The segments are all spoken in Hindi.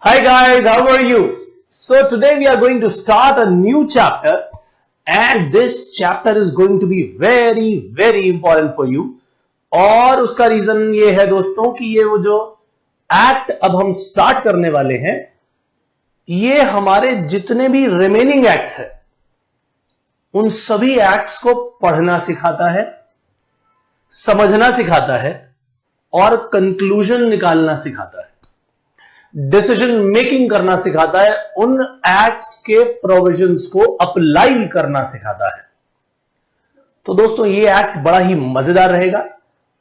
Hi guys, how are you? So today we are going to start a new chapter and this chapter is going to be very important for you. और उसका रीजन ये है दोस्तों कि ये वो जो एक्ट अब हम स्टार्ट करने वाले हैं ये हमारे जितने भी रिमेनिंग एक्ट्स हैं उन सभी एक्ट्स को पढ़ना सिखाता है, समझना सिखाता है और कंक्लूजन निकालना सिखाता है, डिसीजन मेकिंग करना सिखाता है, उन एक्ट्स के प्रोविजंस को अप्लाई करना सिखाता है। तो दोस्तों ये एक्ट बड़ा ही मजेदार रहेगा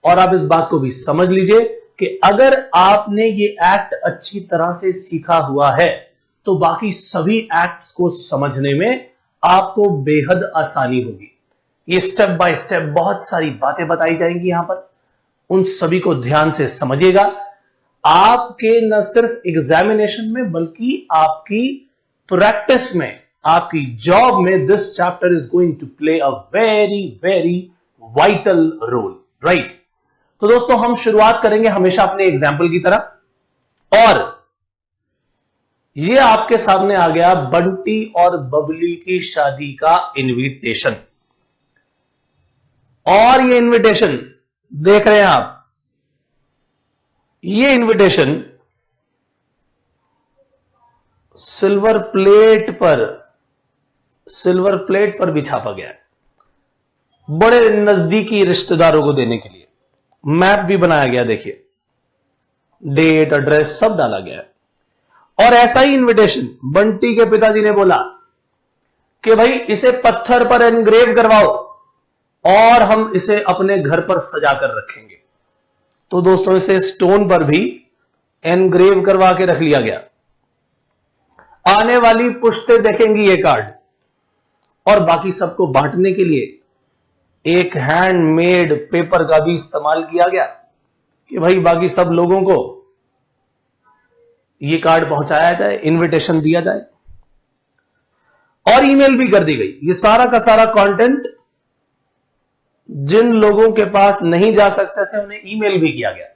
और आप इस बात को भी समझ लीजिए कि अगर आपने ये एक्ट अच्छी तरह से सीखा हुआ है तो बाकी सभी एक्ट्स को समझने में आपको बेहद आसानी होगी। ये स्टेप बाय स्टेप बहुत सारी बातें बताई जाएंगी यहां पर, उन सभी को ध्यान से समझिएगा। आपके न सिर्फ एग्जामिनेशन में बल्कि आपकी प्रैक्टिस में, आपकी जॉब में this chapter is going to play a very vital role, right. तो दोस्तों हम शुरुआत करेंगे हमेशा अपने एग्जाम्पल की तरह और ये आपके सामने आ गया बंटी और बबली की शादी का इनविटेशन। और ये इनविटेशन देख रहे हैं आप, ये इनविटेशन सिल्वर प्लेट पर भी छापा गया है, बड़े नजदीकी रिश्तेदारों को देने के लिए। मैप भी बनाया गया, देखिए डेट एड्रेस सब डाला गया है। और ऐसा ही इनविटेशन बंटी के पिताजी ने बोला कि भाई इसे पत्थर पर एनग्रेव करवाओ और हम इसे अपने घर पर सजा कर रखेंगे। तो दोस्तों इसे स्टोन पर भी एनग्रेव करवा के रख लिया गया। आने वाली पुश्तें देखेंगी ये कार्ड और बाकी सबको बांटने के लिए एक हैंडमेड पेपर का भी इस्तेमाल किया गया कि भाई बाकी सब लोगों को ये कार्ड पहुंचाया जाए, इनविटेशन दिया जाए। और ईमेल भी कर दी गई। ये सारा का सारा कंटेंट जिन लोगों के पास नहीं जा सकते थे उन्हें ईमेल भी किया गया।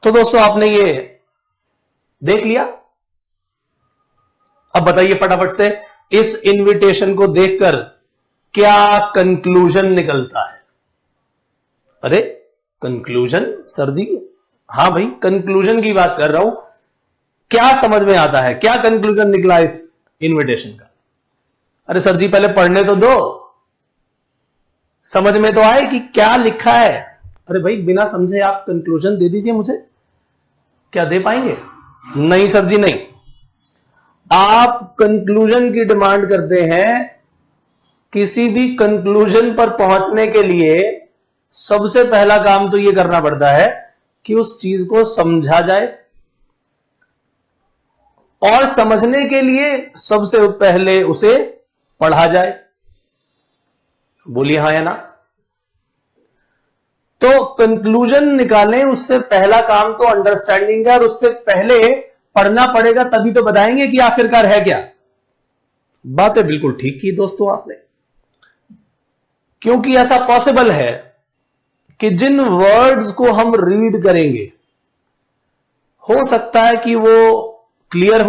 तो दोस्तों आपने ये देख लिया। अब बताइए फटाफट से इस इनविटेशन को देखकर क्या कंक्लूजन निकलता है? अरे कंक्लूजन सर जी? हां भाई कंक्लूजन की बात कर रहा हूं। क्या समझ में आता है, क्या कंक्लूजन निकला इस इनविटेशन का? अरे सर जी पहले पढ़ने तो दो, समझ में तो आए कि क्या लिखा है। अरे भाई बिना समझे आप कंक्लूजन दे दीजिए मुझे, क्या दे पाएंगे? नहीं सर जी नहीं। आप कंक्लूजन की डिमांड करते हैं। किसी भी कंक्लूजन पर पहुंचने के लिए सबसे पहला काम तो यह करना पड़ता है कि उस चीज को समझा जाए और समझने के लिए सबसे पहले उसे पढ़ा जाए। बोलिए हां या ना? तो कंक्लूजन निकालें उससे पहला काम तो अंडरस्टैंडिंग है और उससे पहले पढ़ना पड़ेगा, तभी तो बताएंगे कि आखिरकार है क्या। बातें बिल्कुल ठीक की दोस्तों आपने, क्योंकि ऐसा पॉसिबल है कि जिन वर्ड्स को हम रीड करेंगे हो सकता है कि वो क्लियर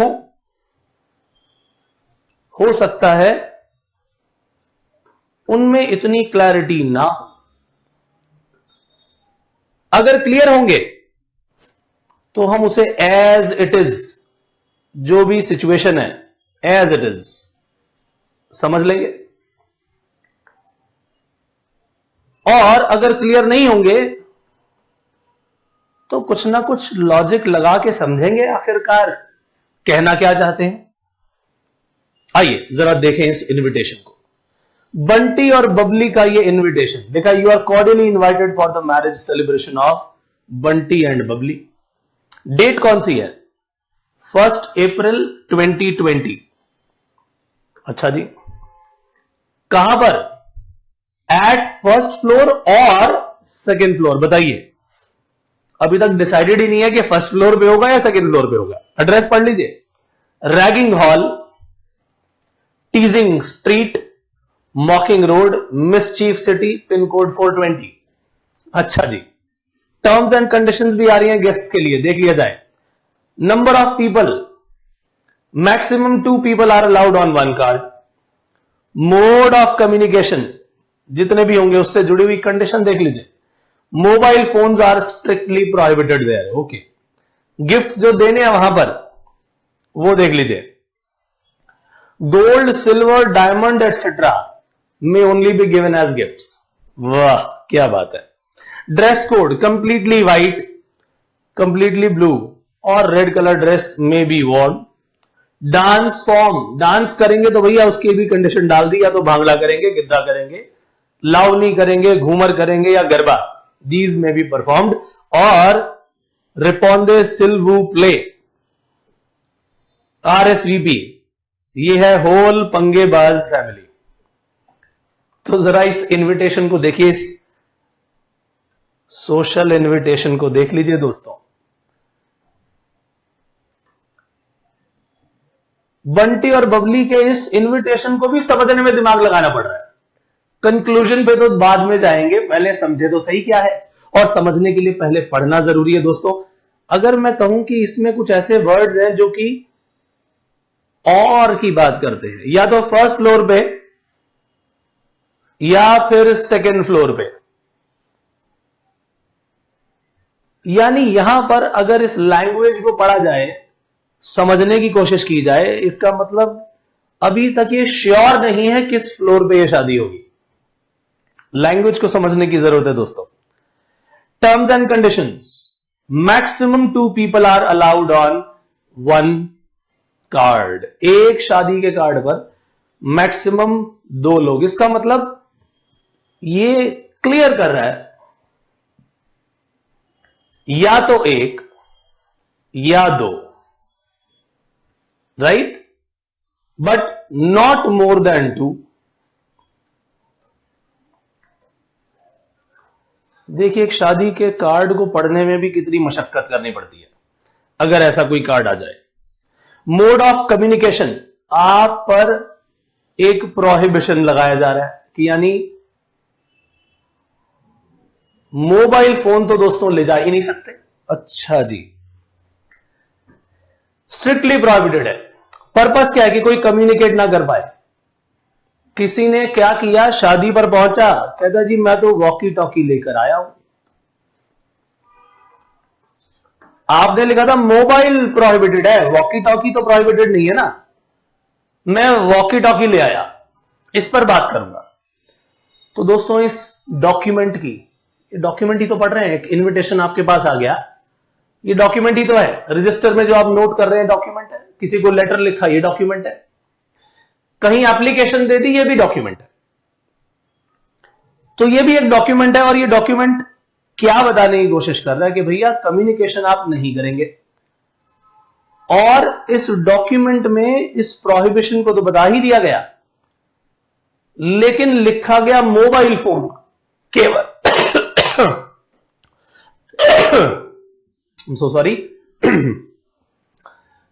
हो सकता है उनमें इतनी क्लैरिटी ना हो। अगर क्लियर होंगे तो हम उसे एज इट इज, जो भी सिचुएशन है एज इट इज समझ लेंगे। और अगर क्लियर नहीं होंगे तो कुछ ना कुछ लॉजिक लगा के समझेंगे आखिरकार कहना क्या चाहते हैं। आइए जरा देखें इस इनविटेशन को। बंटी और बबली का ये इनविटेशन देखा, you are cordially invited for the marriage celebration of Bunty and Babli. Date कौन सी है? 1 अप्रैल 2020। अच्छा जी, कहां पर? एट फर्स्ट फ्लोर और सेकेंड फ्लोर। बताइए, अभी तक डिसाइडेड ही नहीं है कि फर्स्ट फ्लोर पे होगा या सेकेंड फ्लोर पे होगा। एड्रेस पढ़ लीजिए, ragging hall, टीजिंग street, मॉकिंग road, mischief city, pin code 420। अच्छा जी, टर्म्स एंड कंडीशंस भी आ रही हैं गेस्ट्स के लिए, देख लिया जाए। Number of people, maximum 2 people are allowed on 1 card, mode of communication, जितने भी होंगे उससे जुड़ी हुई कंडीशन देख लीजिए, mobile phones are strictly prohibited there, okay. Gift जो देने हैं वहां पर वो देख लीजिए, gold, silver, diamond etcetera may only be given as gifts। वाह क्या बात है। Dress code completely white, completely blue और रेड कलर ड्रेस में B Warne. Dance form, dance करेंगे तो भैया उसकी भी कंडीशन डाल दी, या तो भांगड़ा करेंगे, गिद्दा करेंगे, लावनी करेंगे, घूमर करेंगे या गरबा, दीज में बी परफॉर्म्ड। और रिपोंदे सिल्वू प्ले, RSVP, ये है होल पंगेबाज फैमिली। तो जरा इस इनविटेशन को देखिए, इस सोशल इनविटेशन को देख लीजिए दोस्तों। बंटी और बबली के इस इनविटेशन को भी समझने में दिमाग लगाना पड़ रहा है। कंक्लूजन पे तो बाद में जाएंगे, पहले समझे तो सही क्या है, और समझने के लिए पहले पढ़ना जरूरी है दोस्तों। अगर मैं कहूं कि इसमें कुछ ऐसे वर्ड्स हैं जो कि और की बात करते हैं, या तो फर्स्ट फ्लोर पे या फिर सेकेंड फ्लोर पे, यानी यहां पर अगर इस लैंग्वेज को पढ़ा जाए, समझने की कोशिश की जाए, इसका मतलब अभी तक ये श्योर नहीं है किस फ्लोर पे ये शादी होगी। लैंग्वेज को समझने की जरूरत है दोस्तों। Terms and conditions, maximum 2 people are allowed on 1 card. एक शादी के कार्ड पर मैक्सिमम 2 लोग, इसका मतलब ये क्लियर कर रहा है या तो 1 या 2, right, but not more than 2। देखिए एक शादी के कार्ड को पढ़ने में भी कितनी मशक्कत करनी पड़ती है अगर ऐसा कोई कार्ड आ जाए। मोड ऑफ कम्युनिकेशन, आप पर एक प्रोहिबिशन लगाया जा रहा है कि यानी मोबाइल फोन तो दोस्तों ले जा ही नहीं सकते। अच्छा जी, स्ट्रिक्टली प्रोहिबिटेड है। पर्पस क्या है कि कोई कम्युनिकेट ना कर पाए। किसी ने क्या किया, शादी पर पहुंचा, कहता जी मैं तो वॉकी टॉकी लेकर आया हूं। आपने लिखा था मोबाइल प्रोहिबिटेड है, वॉकी टॉकी तो प्रोहिबिटेड नहीं है ना। मैं वॉकी टॉकी ले आया, इस पर बात करूंगा। तो दोस्तों इस डॉक्यूमेंट की, डॉक्यूमेंट ही तो पढ़ रहे हैं, एक इनविटेशन आपके पास आ गया, ये डॉक्यूमेंट ही तो है। रजिस्टर में जो आप नोट कर रहे हैं डॉक्यूमेंट है, किसी को लेटर लिखा ये डॉक्यूमेंट है, कहीं एप्लीकेशन दे दी ये भी डॉक्यूमेंट है। तो ये भी एक डॉक्यूमेंट है, और ये डॉक्यूमेंट क्या बताने की कोशिश कर रहा है कि भैया कम्युनिकेशन आप नहीं करेंगे। और इस डॉक्यूमेंट में इस प्रोहिबिशन को तो बता ही दिया गया, लेकिन लिखा गया मोबाइल फोन केवल सो सॉरी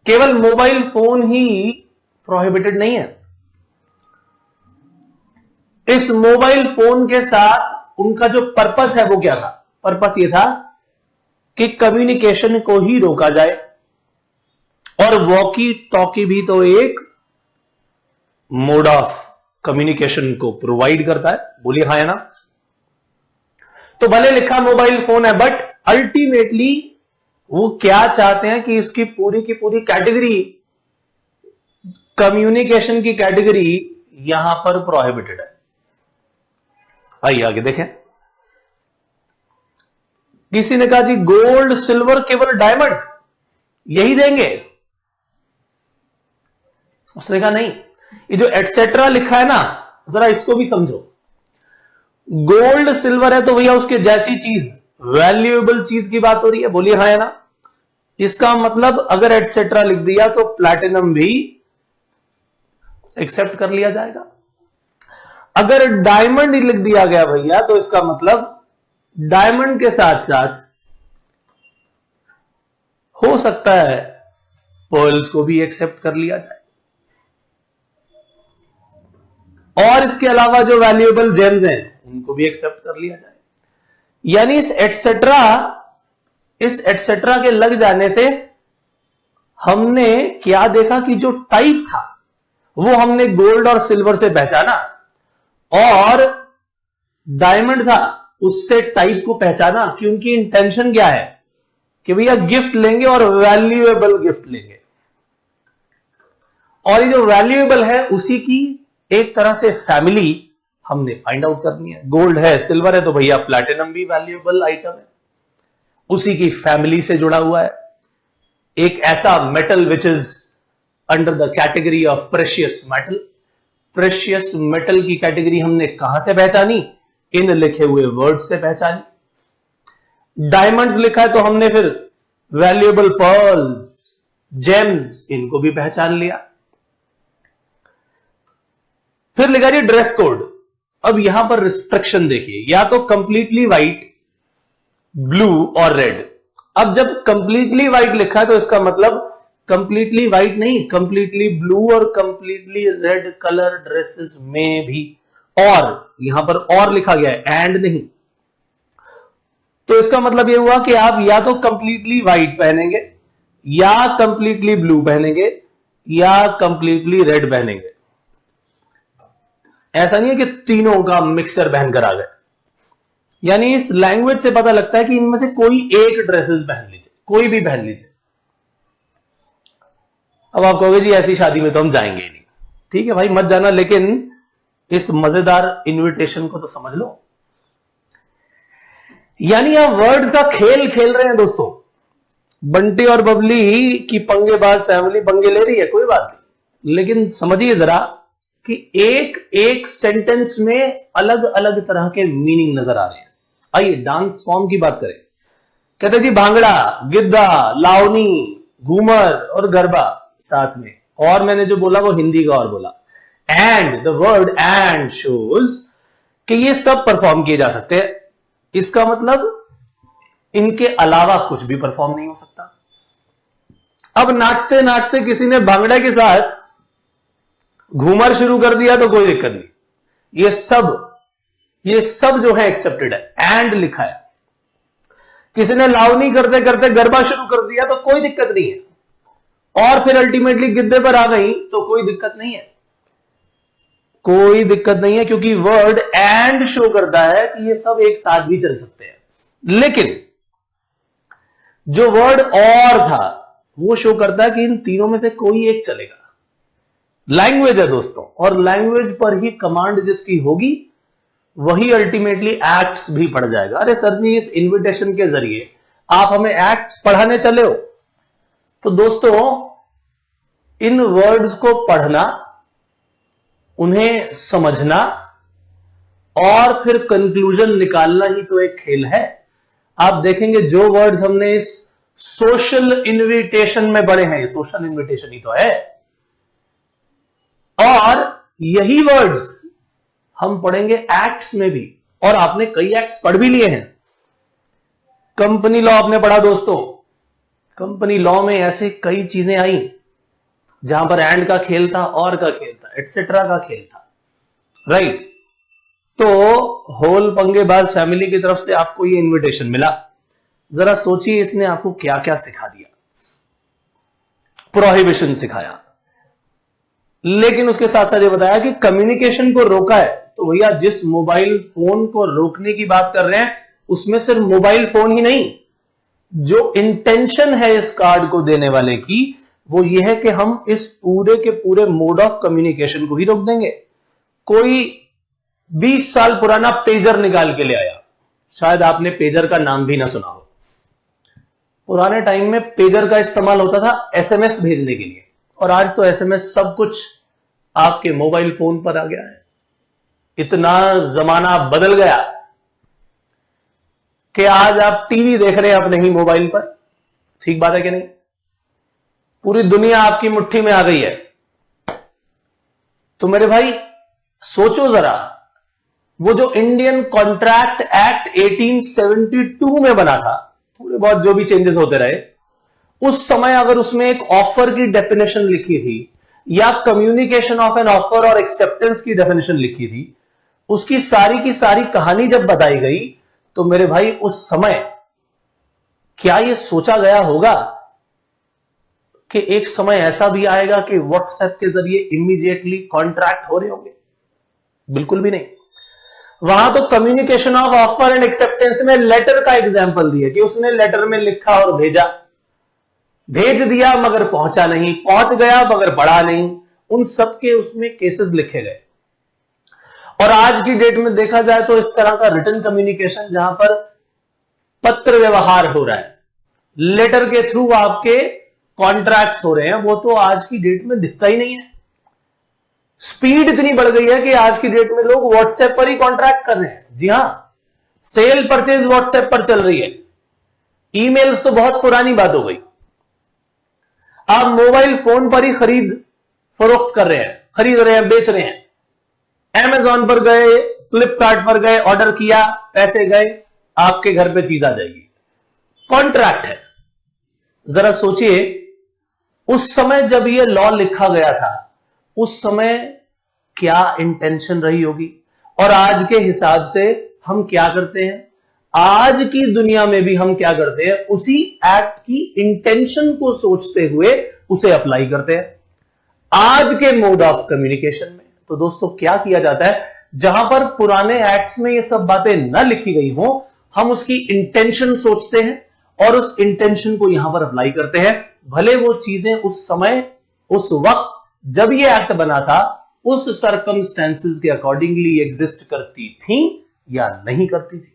केवल मोबाइल फोन ही प्रोहिबिटेड नहीं है। इस मोबाइल फोन के साथ उनका जो पर्पस है वो क्या था? पर्पस ये था कि कम्युनिकेशन को ही रोका जाए, और वॉकी टॉकी भी तो एक मोड ऑफ कम्युनिकेशन को प्रोवाइड करता है। बोलिए हाँ या ना? तो भले लिखा मोबाइल फोन है, बट अल्टीमेटली वो क्या चाहते हैं कि इसकी पूरी की पूरी कैटेगरी, कम्युनिकेशन की कैटेगरी यहां पर प्रोहिबिटेड है। आइए आगे देखें। किसी ने कहा जी गोल्ड, सिल्वर, केवल डायमंड यही देंगे। उसने कहा नहीं, ये जो एटसेट्रा लिखा है ना, जरा इसको भी समझो। गोल्ड सिल्वर है तो भैया उसके जैसी चीज, वैल्यूएबल चीज की बात हो रही है। बोलिए हाँ या ना? इसका मतलब अगर एटसेट्रा लिख दिया तो प्लैटिनम भी एक्सेप्ट कर लिया जाएगा। अगर डायमंड लिख दिया गया भैया, तो इसका मतलब डायमंड के साथ साथ हो सकता है पर्ल्स को भी एक्सेप्ट कर लिया जाए, और इसके अलावा जो वैल्यूएबल जेम्स हैं उनको भी एक्सेप्ट कर लिया जाए। यानी इस एटसेट्रा के लग जाने से हमने क्या देखा कि जो टाइप था वो हमने गोल्ड और सिल्वर से पहचाना, और डायमंड था उससे टाइप को पहचाना, क्योंकि इंटेंशन क्या है कि भैया गिफ्ट लेंगे और वैल्यूएबल गिफ्ट लेंगे, और ये जो वैल्यूएबल है उसी की एक तरह से फैमिली हमने फाइंड आउट करनी है। गोल्ड है, सिल्वर है, तो भैया प्लैटिनम भी वैल्यूएबल आइटम है, उसी की फैमिली से जुड़ा हुआ है। एक ऐसा metal which is under the category of precious metal. Precious metal की कैटेगरी हमने कहां से पहचानी? इन लिखे हुए वर्ड से पहचानी। डायमंड्स लिखा है तो हमने फिर वैल्यूएबल पर्ल्स, जेम्स, इनको भी पहचान लिया। फिर लिखा जी ड्रेस कोड। अब यहां पर रिस्ट्रिक्शन देखिए, या तो कंप्लीटली व्हाइट, ब्लू और रेड। अब जब कंप्लीटली व्हाइट लिखा है तो इसका मतलब कंप्लीटली व्हाइट नहीं, कंप्लीटली ब्लू और कंप्लीटली रेड कलर ड्रेसेस में भी, और यहां पर और लिखा गया है, एंड नहीं। तो इसका मतलब यह हुआ कि आप या तो कंप्लीटली व्हाइट पहनेंगे, या कंप्लीटली ब्लू पहनेंगे, या कंप्लीटली रेड पहनेंगे। ऐसा नहीं है कि तीनों का मिक्सचर पहनकर आ गए। यानी इस लैंग्वेज से पता लगता है कि इनमें से कोई एक ड्रेसेस पहन लीजिए, कोई भी पहन लीजिए। अब आप कहोगे जी ऐसी शादी में तो हम जाएंगे ही नहीं। ठीक है भाई, मत जाना, लेकिन इस मजेदार इनविटेशन को तो समझ लो। यानी आप वर्ड्स का खेल खेल रहे हैं दोस्तों। बंटी और बबली की पंगेबाज फैमिली पंगे ले रही है, कोई बात नहीं, लेकिन समझिए जरा कि एक एक सेंटेंस में अलग अलग तरह के मीनिंग नजर आ रहे हैं। आइए डांस फॉर्म की बात करें। कहते जी भांगड़ा, गिद्धा, लावनी, घूमर और गरबा साथ में, और मैंने जो बोला वो हिंदी का और बोला। And the word and shows कि ये सब परफॉर्म किए जा सकते हैं। इसका मतलब इनके अलावा कुछ भी परफॉर्म नहीं हो सकता। अब नाचते नाचते किसी ने भांगड़ा के साथ घूमर शुरू कर दिया तो कोई दिक्कत नहीं, ये सब जो है एक्सेप्टेड है। एंड लिखा है। किसी ने लावनी करते करते गरबा शुरू कर दिया तो कोई दिक्कत नहीं है, और फिर अल्टीमेटली गिद्दे पर आ गई तो कोई दिक्कत नहीं है, कोई दिक्कत नहीं है, क्योंकि वर्ड एंड शो करता है कि ये सब एक साथ भी चल सकते हैं। लेकिन जो वर्ड और था वो शो करता है कि इन तीनों में से कोई एक चलेगा। लैंग्वेज है दोस्तों, और लैंग्वेज पर ही कमांड जिसकी होगी वही अल्टीमेटली एक्ट्स भी पढ़ जाएगा। अरे सर जी, इस इनविटेशन के जरिए आप हमें एक्ट्स पढ़ाने चले हो। तो दोस्तों, इन वर्ड्स को पढ़ना, उन्हें समझना और फिर कंक्लूजन निकालना ही तो एक खेल है। आप देखेंगे जो वर्ड्स हमने इस सोशल इनविटेशन में पढ़े हैं, सोशल इनविटेशन ही तो है, और यही वर्ड्स हम पढ़ेंगे एक्ट्स में भी, और आपने कई एक्ट्स पढ़ भी लिए हैं। कंपनी लॉ आपने पढ़ा दोस्तों। कंपनी लॉ में ऐसे कई चीजें आई जहां पर एंड का खेल था, और का खेल था, एटसेट्रा का खेल था, राइट। तो होल पंगेबाज फैमिली की तरफ से आपको ये इनविटेशन मिला। जरा सोचिए इसने आपको क्या क्या सिखा दिया। प्रोहिबिशन सिखाया, लेकिन उसके साथ साथ ये बताया कि कम्युनिकेशन को रोका है। तो भैया जिस मोबाइल फोन को रोकने की बात कर रहे हैं उसमें सिर्फ मोबाइल फोन ही नहीं, जो इंटेंशन है इस कार्ड को देने वाले की वो ये है कि हम इस पूरे के पूरे मोड ऑफ कम्युनिकेशन को ही रोक देंगे। कोई 20 साल पुराना पेजर निकाल के ले आया, शायद आपने पेजर का नाम भी ना सुना हो। पुराने टाइम में पेजर का इस्तेमाल होता था एसएमएस भेजने के लिए, और आज तो एसएमएस सब कुछ आपके मोबाइल फोन पर आ गया है। इतना जमाना बदल गया कि आज आप टीवी देख रहे हैं अपने ही मोबाइल पर। ठीक बात है कि नहीं? पूरी दुनिया आपकी मुट्ठी में आ गई है। तो मेरे भाई सोचो जरा, वो जो इंडियन कॉन्ट्रैक्ट एक्ट 1872 में बना था, थोड़े बहुत जो भी चेंजेस होते रहे, उस समय अगर उसमें एक ऑफर की डेफिनेशन लिखी थी, या कम्युनिकेशन ऑफ एन ऑफर और एक्सेप्टेंस की डेफिनेशन लिखी थी, उसकी सारी की सारी कहानी जब बताई गई, तो मेरे भाई उस समय क्या यह सोचा गया होगा कि एक समय ऐसा भी आएगा कि व्हाट्सएप के जरिए इमीडिएटली कॉन्ट्रैक्ट हो रहे होंगे? बिल्कुल भी नहीं। वहां तो communication of offer and acceptance में लेटर का एग्जांपल दिया कि उसने लेटर में लिखा और भेजा, भेज दिया मगर पहुंचा नहीं, पहुंच गया मगर पढ़ा नहीं, उन सब के उसमें केसेस लिखे गए। और आज की डेट में देखा जाए तो इस तरह का रिटन कम्युनिकेशन जहां पर पत्र व्यवहार हो रहा है, लेटर के थ्रू आपके कॉन्ट्रैक्ट्स हो रहे हैं, वो तो आज की डेट में दिखता ही नहीं है। स्पीड इतनी बढ़ गई है कि आज की डेट में लोग व्हाट्सएप पर ही कॉन्ट्रैक्ट कर रहे हैं। जी हां, सेल परचेज व्हाट्सएप पर चल रही है। ईमेल्स तो बहुत पुरानी बात हो गई। आप मोबाइल फोन पर ही खरीद फरोख्त कर रहे हैं, खरीद रहे हैं, बेच रहे हैं। अमेजॉन पर गए, फ्लिपकार्ट पर गए, ऑर्डर किया, पैसे गए, आपके घर पे चीज आ जाएगी। कॉन्ट्रैक्ट है। जरा सोचिए, उस समय जब यह लॉ लिखा गया था, उस समय क्या इंटेंशन रही होगी, और आज के हिसाब से हम क्या करते हैं, आज की दुनिया में भी हम क्या करते हैं, उसी एक्ट की इंटेंशन को सोचते हुए उसे अप्लाई करते हैं आज के मोड ऑफ कम्युनिकेशन में। तो दोस्तों क्या किया जाता है, जहां पर पुराने एक्ट्स में ये सब बातें न लिखी गई हो, हम उसकी इंटेंशन सोचते हैं और उस इंटेंशन को यहां पर अप्लाई करते हैं। भले वो चीजें उस समय, उस वक्त जब ये एक्ट बना था, उस सर्कमस्टेंसेस के अकॉर्डिंगली एग्जिस्ट करती थी या नहीं करती थी।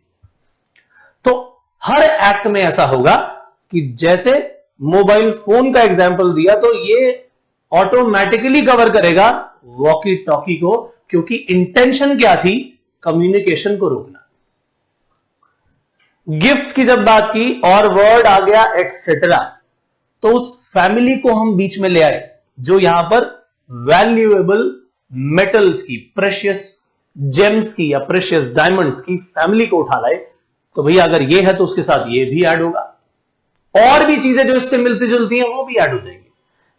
तो हर एक्ट में ऐसा होगा कि जैसे मोबाइल फोन का एग्जांपल दिया, तो ये ऑटोमेटिकली कवर करेगा वॉकी टॉकी को, क्योंकि इंटेंशन क्या थी, कम्युनिकेशन को रोकना। गिफ्ट्स की जब बात की और वर्ड आ गया एटसेट्रा, तो उस फैमिली को हम बीच में ले आए जो यहां पर वैल्यूएबल मेटल्स की, प्रेशियस जेम्स की या प्रेशियस डायमंड्स की फैमिली को उठा लाए। तो भैया अगर ये है तो उसके साथ ये भी ऐड होगा, और भी चीजें जो इससे मिलती जुलती हैं वो भी ऐड हो जाएंगी।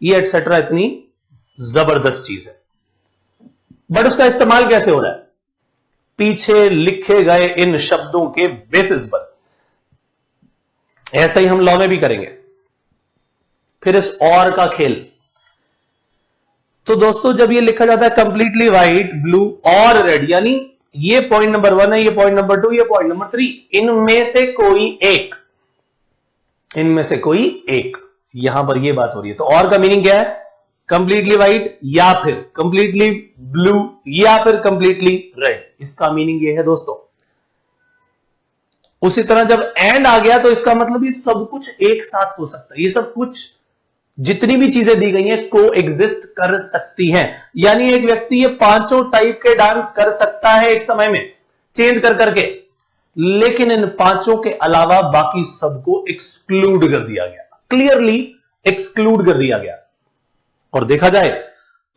ये एटसेट्रा इतनी जबरदस्त चीज है। बट उसका इस्तेमाल कैसे हो रहा है, पीछे लिखे गए इन शब्दों के बेसिस पर। ऐसा ही हम लॉ में भी करेंगे। फिर इस और का खेल, तो दोस्तों जब ये लिखा जाता है कंप्लीटली व्हाइट, ब्लू और रेड, यानी ये पॉइंट नंबर 1 है, ये पॉइंट नंबर 2, ये पॉइंट नंबर 3, इनमें से कोई एक, इनमें से कोई एक, यहां पर ये बात हो रही है। तो और का मीनिंग क्या है, कंप्लीटली व्हाइट या फिर कंप्लीटली ब्लू या फिर कंप्लीटली रेड। इसका मीनिंग ये है दोस्तों। उसी तरह जब एंड आ गया तो इसका मतलब ये सब कुछ एक साथ हो सकता है। ये सब कुछ जितनी भी चीजें दी गई हैं को एग्जिस्ट कर सकती हैं। यानी एक व्यक्ति ये पांचों टाइप के डांस कर सकता है एक समय में, चेंज कर करके, लेकिन इन पांचों के अलावा बाकी सबको एक्सक्लूड कर दिया गया, क्लियरली एक्सक्लूड कर दिया गया। और देखा जाए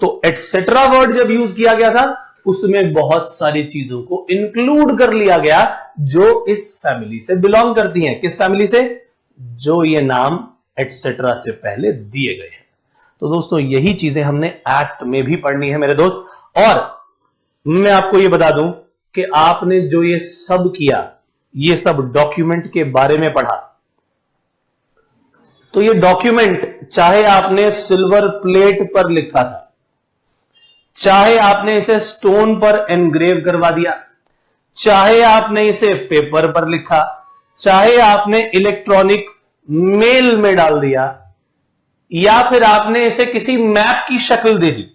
तो एटसेट्रा वर्ड जब यूज किया गया था, उसमें बहुत सारी चीजों को इंक्लूड कर लिया गया जो इस फैमिली से बिलोंग करती हैं। किस फैमिली से, जो ये नाम एटसेट्रा से पहले दिए गए हैं। तो दोस्तों यही चीजें हमने एक्ट में भी पढ़नी है मेरे दोस्त। और मैं आपको ये बता दूं कि आपने जो ये सब किया, ये सब डॉक्यूमेंट के बारे में पढ़ा, तो ये डॉक्यूमेंट चाहे आपने सिल्वर प्लेट पर लिखा था, चाहे आपने इसे स्टोन पर एनग्रेव करवा दिया, चाहे आपने इसे पेपर पर लिखा, चाहे आपने इलेक्ट्रॉनिक मेल में डाल दिया, या फिर आपने इसे किसी मैप की शक्ल दे दी,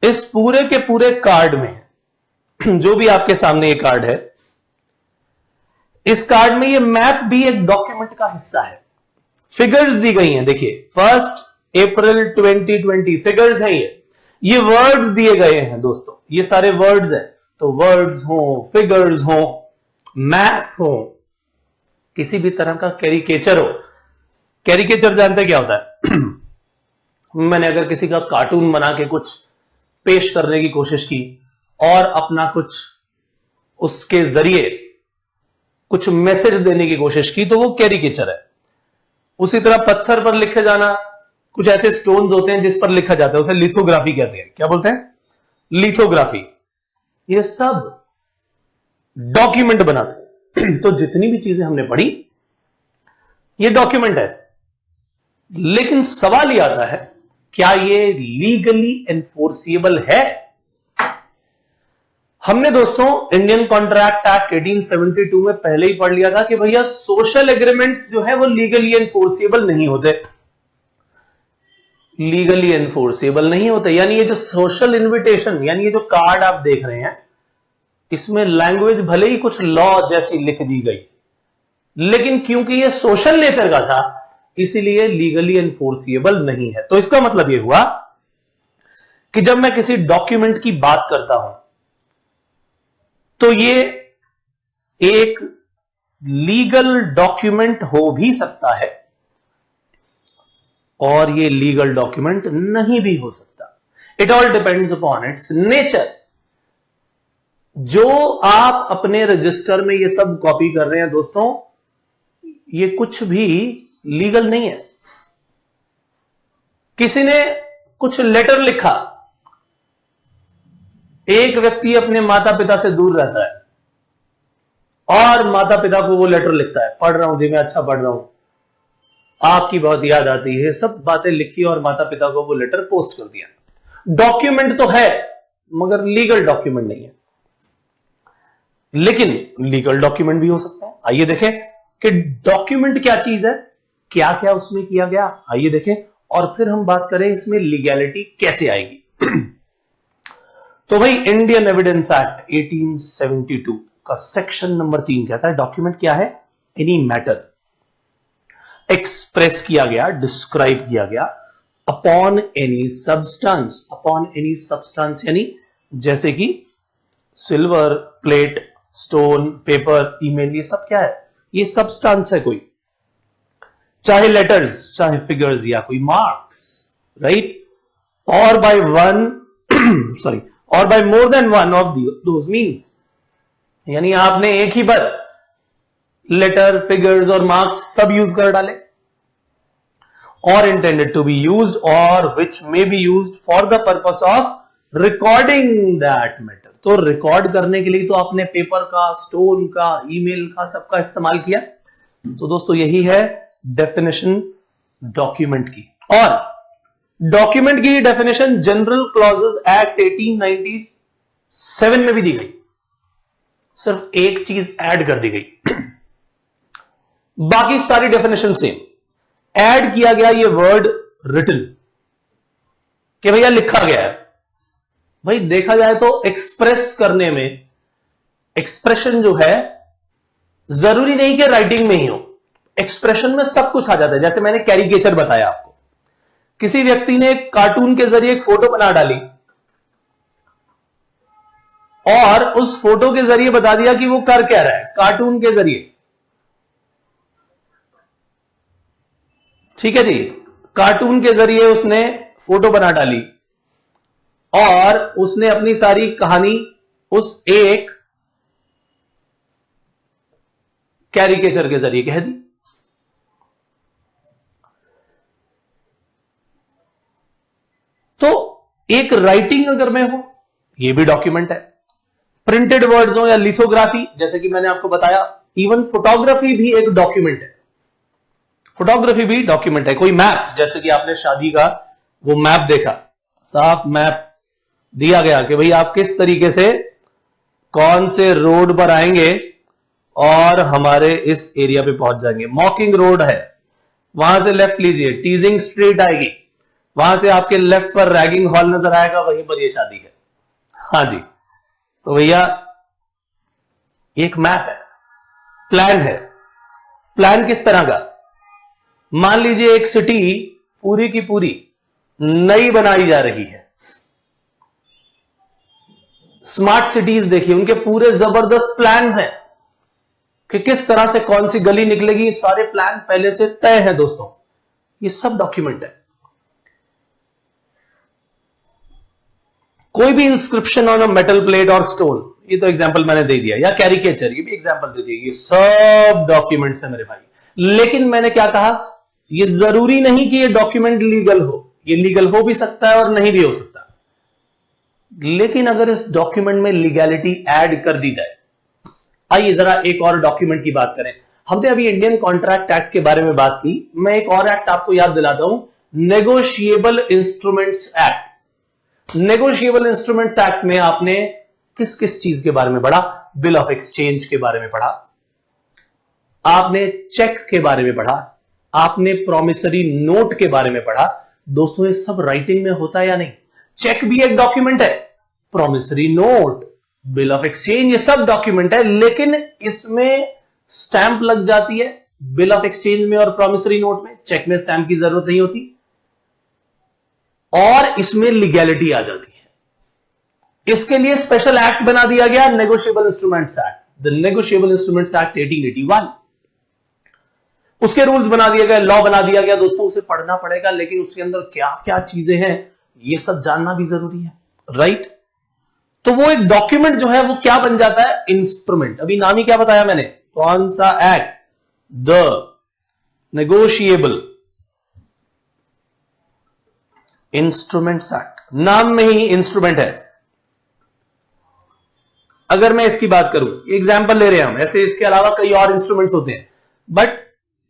इस पूरे के पूरे कार्ड में, जो भी आपके सामने ये कार्ड है, इस कार्ड में ये मैप भी एक डॉक्यूमेंट का हिस्सा है। फिगर्स दी गई हैं, देखिए 1 अप्रैल 2020 फिगर्स हैं ये वर्ड्स दिए गए हैं दोस्तों, ये सारे वर्ड्स हैं। तो वर्ड्स हो, फिगर्स हो, मैप हो, किसी भी तरह का कैरिकेचर हो। कैरिकेचर जानते हैं क्या होता है? मैंने अगर किसी का कार्टून बना के कुछ पेश करने की कोशिश की और अपना कुछ उसके जरिए कुछ मैसेज देने की कोशिश की, तो वो कैरिकेचर है। उसी तरह पत्थर पर लिखे जाना, कुछ ऐसे स्टोन्स होते हैं जिस पर लिखा जाता है, उसे लिथोग्राफी कहते हैं। क्या बोलते हैं? लिथोग्राफी। ये सब डॉक्यूमेंट बनाते हैं। तो जितनी भी चीजें हमने पढ़ी, ये डॉक्यूमेंट है। लेकिन सवाल यह आता है, क्या ये लीगली एनफोर्सिएबल है? हमने दोस्तों इंडियन कॉन्ट्रैक्ट एक्ट 1872 में पहले ही पढ़ लिया था कि भैया सोशल एग्रीमेंट्स जो है वो लीगली एनफोर्सिएबल नहीं होते। लीगली एनफोर्सिएबल नहीं होते, यानी ये जो सोशल इन्विटेशन, यानी ये जो कार्ड आप देख रहे हैं, इसमें लैंग्वेज भले ही कुछ लॉ जैसी लिख दी गई, लेकिन क्योंकि ये सोशल नेचर का था इसीलिए लीगली एनफोर्सिएबल नहीं है। तो इसका मतलब ये हुआ कि जब मैं किसी डॉक्यूमेंट की बात करता हूं तो ये एक लीगल डॉक्यूमेंट हो भी सकता है और ये लीगल डॉक्यूमेंट नहीं भी हो सकता। It all depends upon its nature. जो आप अपने रजिस्टर में ये सब कॉपी कर रहे हैं दोस्तों, ये कुछ भी लीगल नहीं है। किसी ने कुछ लेटर लिखा, एक व्यक्ति अपने माता पिता से दूर रहता है और माता पिता को वो लेटर लिखता है, पढ़ रहा हूं जी मैं, अच्छा पढ़ रहा हूं, आपकी बहुत याद आती है, सब बातें लिखी और माता पिता को वो लेटर पोस्ट कर दिया। डॉक्यूमेंट तो है मगर लीगल डॉक्यूमेंट नहीं है। लेकिन लीगल डॉक्यूमेंट भी हो सकता है। आइए देखें कि डॉक्यूमेंट क्या चीज है, क्या क्या उसमें किया गया, आइए देखें और फिर हम बात करें इसमें लीगैलिटी कैसे आएगी। तो भाई इंडियन एविडेंस एक्ट 1872 का सेक्शन नंबर 3 कहता है डॉक्यूमेंट क्या है? एनी मैटर एक्सप्रेस किया गया, डिस्क्राइब किया गया upon any substance. Upon any substance यानी जैसे कि silver, plate, stone, paper, email, ये सब क्या है? ये सब्सटेंस है कोई, चाहे लेटर्स, चाहे फिगर्स या कोई मार्क्स, राइट? और बाय वन सॉरी और by more than one of those means, यानी आपने एक ही बार लेटर, फिगर्स और मार्क्स सब यूज कर डाले। और इंटेंडेड टू बी यूज्ड और which may be used for the purpose of recording that matter. तो रिकॉर्ड करने के लिए तो आपने पेपर का, स्टोन का, ईमेल का, सबका इस्तेमाल किया। तो दोस्तों यही है डेफिनेशन डॉक्यूमेंट की। और डॉक्यूमेंट की डेफिनेशन जनरल क्लॉजेस एक्ट 1897 में भी दी गई, सिर्फ एक चीज ऐड कर दी गई, बाकी सारी डेफिनेशन सेम। ऐड किया गया ये वर्ड रिटन, कि भैया लिखा गया है। भाई देखा जाए तो एक्सप्रेस करने में, एक्सप्रेशन जो है जरूरी नहीं कि राइटिंग में ही हो, एक्सप्रेशन में सब कुछ आ जाता है। जैसे मैंने कैरिकेचर बताया आपको, किसी व्यक्ति ने एक कार्टून के जरिए एक फोटो बना डाली और उस फोटो के जरिए बता दिया कि वो कर क्या रहा है, कार्टून के जरिए, ठीक है जी। कार्टून के जरिए उसने फोटो बना डाली और उसने अपनी सारी कहानी उस एक कैरिकेचर के जरिए कह दी। तो एक राइटिंग अगर में हो, ये भी डॉक्यूमेंट है। प्रिंटेड वर्ड्स हो या लिथोग्राफी, जैसे कि मैंने आपको बताया, इवन फोटोग्राफी भी एक डॉक्यूमेंट है। फोटोग्राफी भी डॉक्यूमेंट है। कोई मैप, जैसे कि आपने शादी का वो मैप देखा, साफ मैप दिया गया कि भाई आप किस तरीके से कौन से रोड पर आएंगे और हमारे इस एरिया पे पहुंच जाएंगे। मॉकिंग रोड है, वहां से लेफ्ट लीजिए, टीजिंग स्ट्रीट आएगी, वहां से आपके लेफ्ट पर रैगिंग हॉल नजर आएगा, वहीं पर ये शादी है। हाँ जी, तो भैया एक मैप है, प्लान है। प्लान किस तरह का? मान लीजिए एक सिटी पूरी की पूरी नई बनाई जा रही है। स्मार्ट सिटीज देखिए, उनके पूरे जबरदस्त प्लान्स हैं कि किस तरह से कौन सी गली निकलेगी, सारे प्लान पहले से तय है दोस्तों। ये सब डॉक्यूमेंट है। कोई भी inscription on a metal plate और स्टोन, ये तो एग्जांपल मैंने दे दिया, या कैरिकेचर, ये भी एग्जांपल दे दिया, ये सब डॉक्यूमेंट्स है मेरे भाई। लेकिन मैंने क्या कहा, ये जरूरी नहीं कि ये डॉक्यूमेंट लीगल हो, ये लीगल हो भी सकता है और नहीं भी हो सकता। लेकिन अगर इस डॉक्यूमेंट में लीगैलिटी ऐड कर दी जाए, आइए जरा एक और डॉक्यूमेंट की बात करें। हमने अभी इंडियन कॉन्ट्रैक्ट एक्ट के बारे में बात की, मैं एक और एक्ट आपको याद दिलाता हूं, negotiable instruments act. Negotiable instruments act में आपने किस किस चीज के बारे में पढ़ा? बिल ऑफ एक्सचेंज के बारे में पढ़ा, आपने चेक के बारे में पढ़ा, आपने प्रॉमिसरी नोट के बारे में पढ़ा। दोस्तों ये सब राइटिंग में होता है या नहीं? चेक भी एक डॉक्यूमेंट है, promissory note, bill of exchange, ये सब डॉक्यूमेंट है, लेकिन इसमें स्टैंप लग जाती है बिल ऑफ एक्सचेंज में और प्रॉमिसरी नोट में। चेक में स्टैंप की जरूरत नहीं होती और इसमें लीगैलिटी आ जाती है। इसके लिए स्पेशल एक्ट बना दिया गया, negotiable instruments act, the negotiable instruments act 1881। उसके रूल्स बना दिए गए, लॉ बना दिया गया। दोस्तों उसे पढ़ना पड़ेगा, लेकिन उसके अंदर क्या क्या चीजें हैं ये सब जानना भी जरूरी है, राइट? तो वो एक डॉक्यूमेंट जो है वो क्या बन जाता है? इंस्ट्रूमेंट। अभी नाम ही क्या बताया मैंने? कौन सा act? The negotiable instruments act. नाम में ही इंस्ट्रूमेंट है। अगर मैं इसकी बात करूं, एग्जाम्पल ले रहे हैं हम, ऐसे इसके अलावा कई और इंस्ट्रूमेंट्स होते हैं, बट